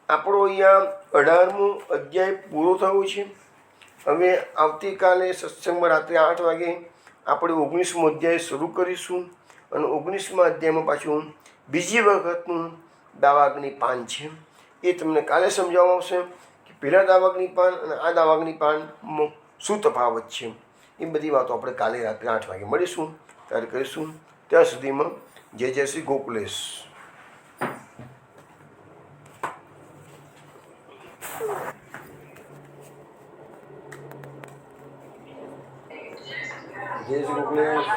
આપણો અહીંયા 18મો અધ્યાય પૂરો થયો છે. હવે આવતીકાલે સત્સંગમાં રાત્રે 8 વાગે આપણે 19મો અધ્યાય શરૂ કરીશું, અને 19મા અધ્યાયમાં પાછું બીજી વખતનું દાવાગ્નિ પાન છે. એ તમને કાલે સમજાવવામાં આવશે કે પહેલાં દાવાગ્નિ પાન અને આ દાવાગ્નિ પાનમાં શું તફાવત છે. એ બધી વાતો આપણે કાલે રાત્રે 8 વાગે મળીશું, ત્યારે કરીશું. ત્યાં સુધીમાં જય જય શ્રી ગોકુલેશ. જય શ્રી ગોકુલેશ.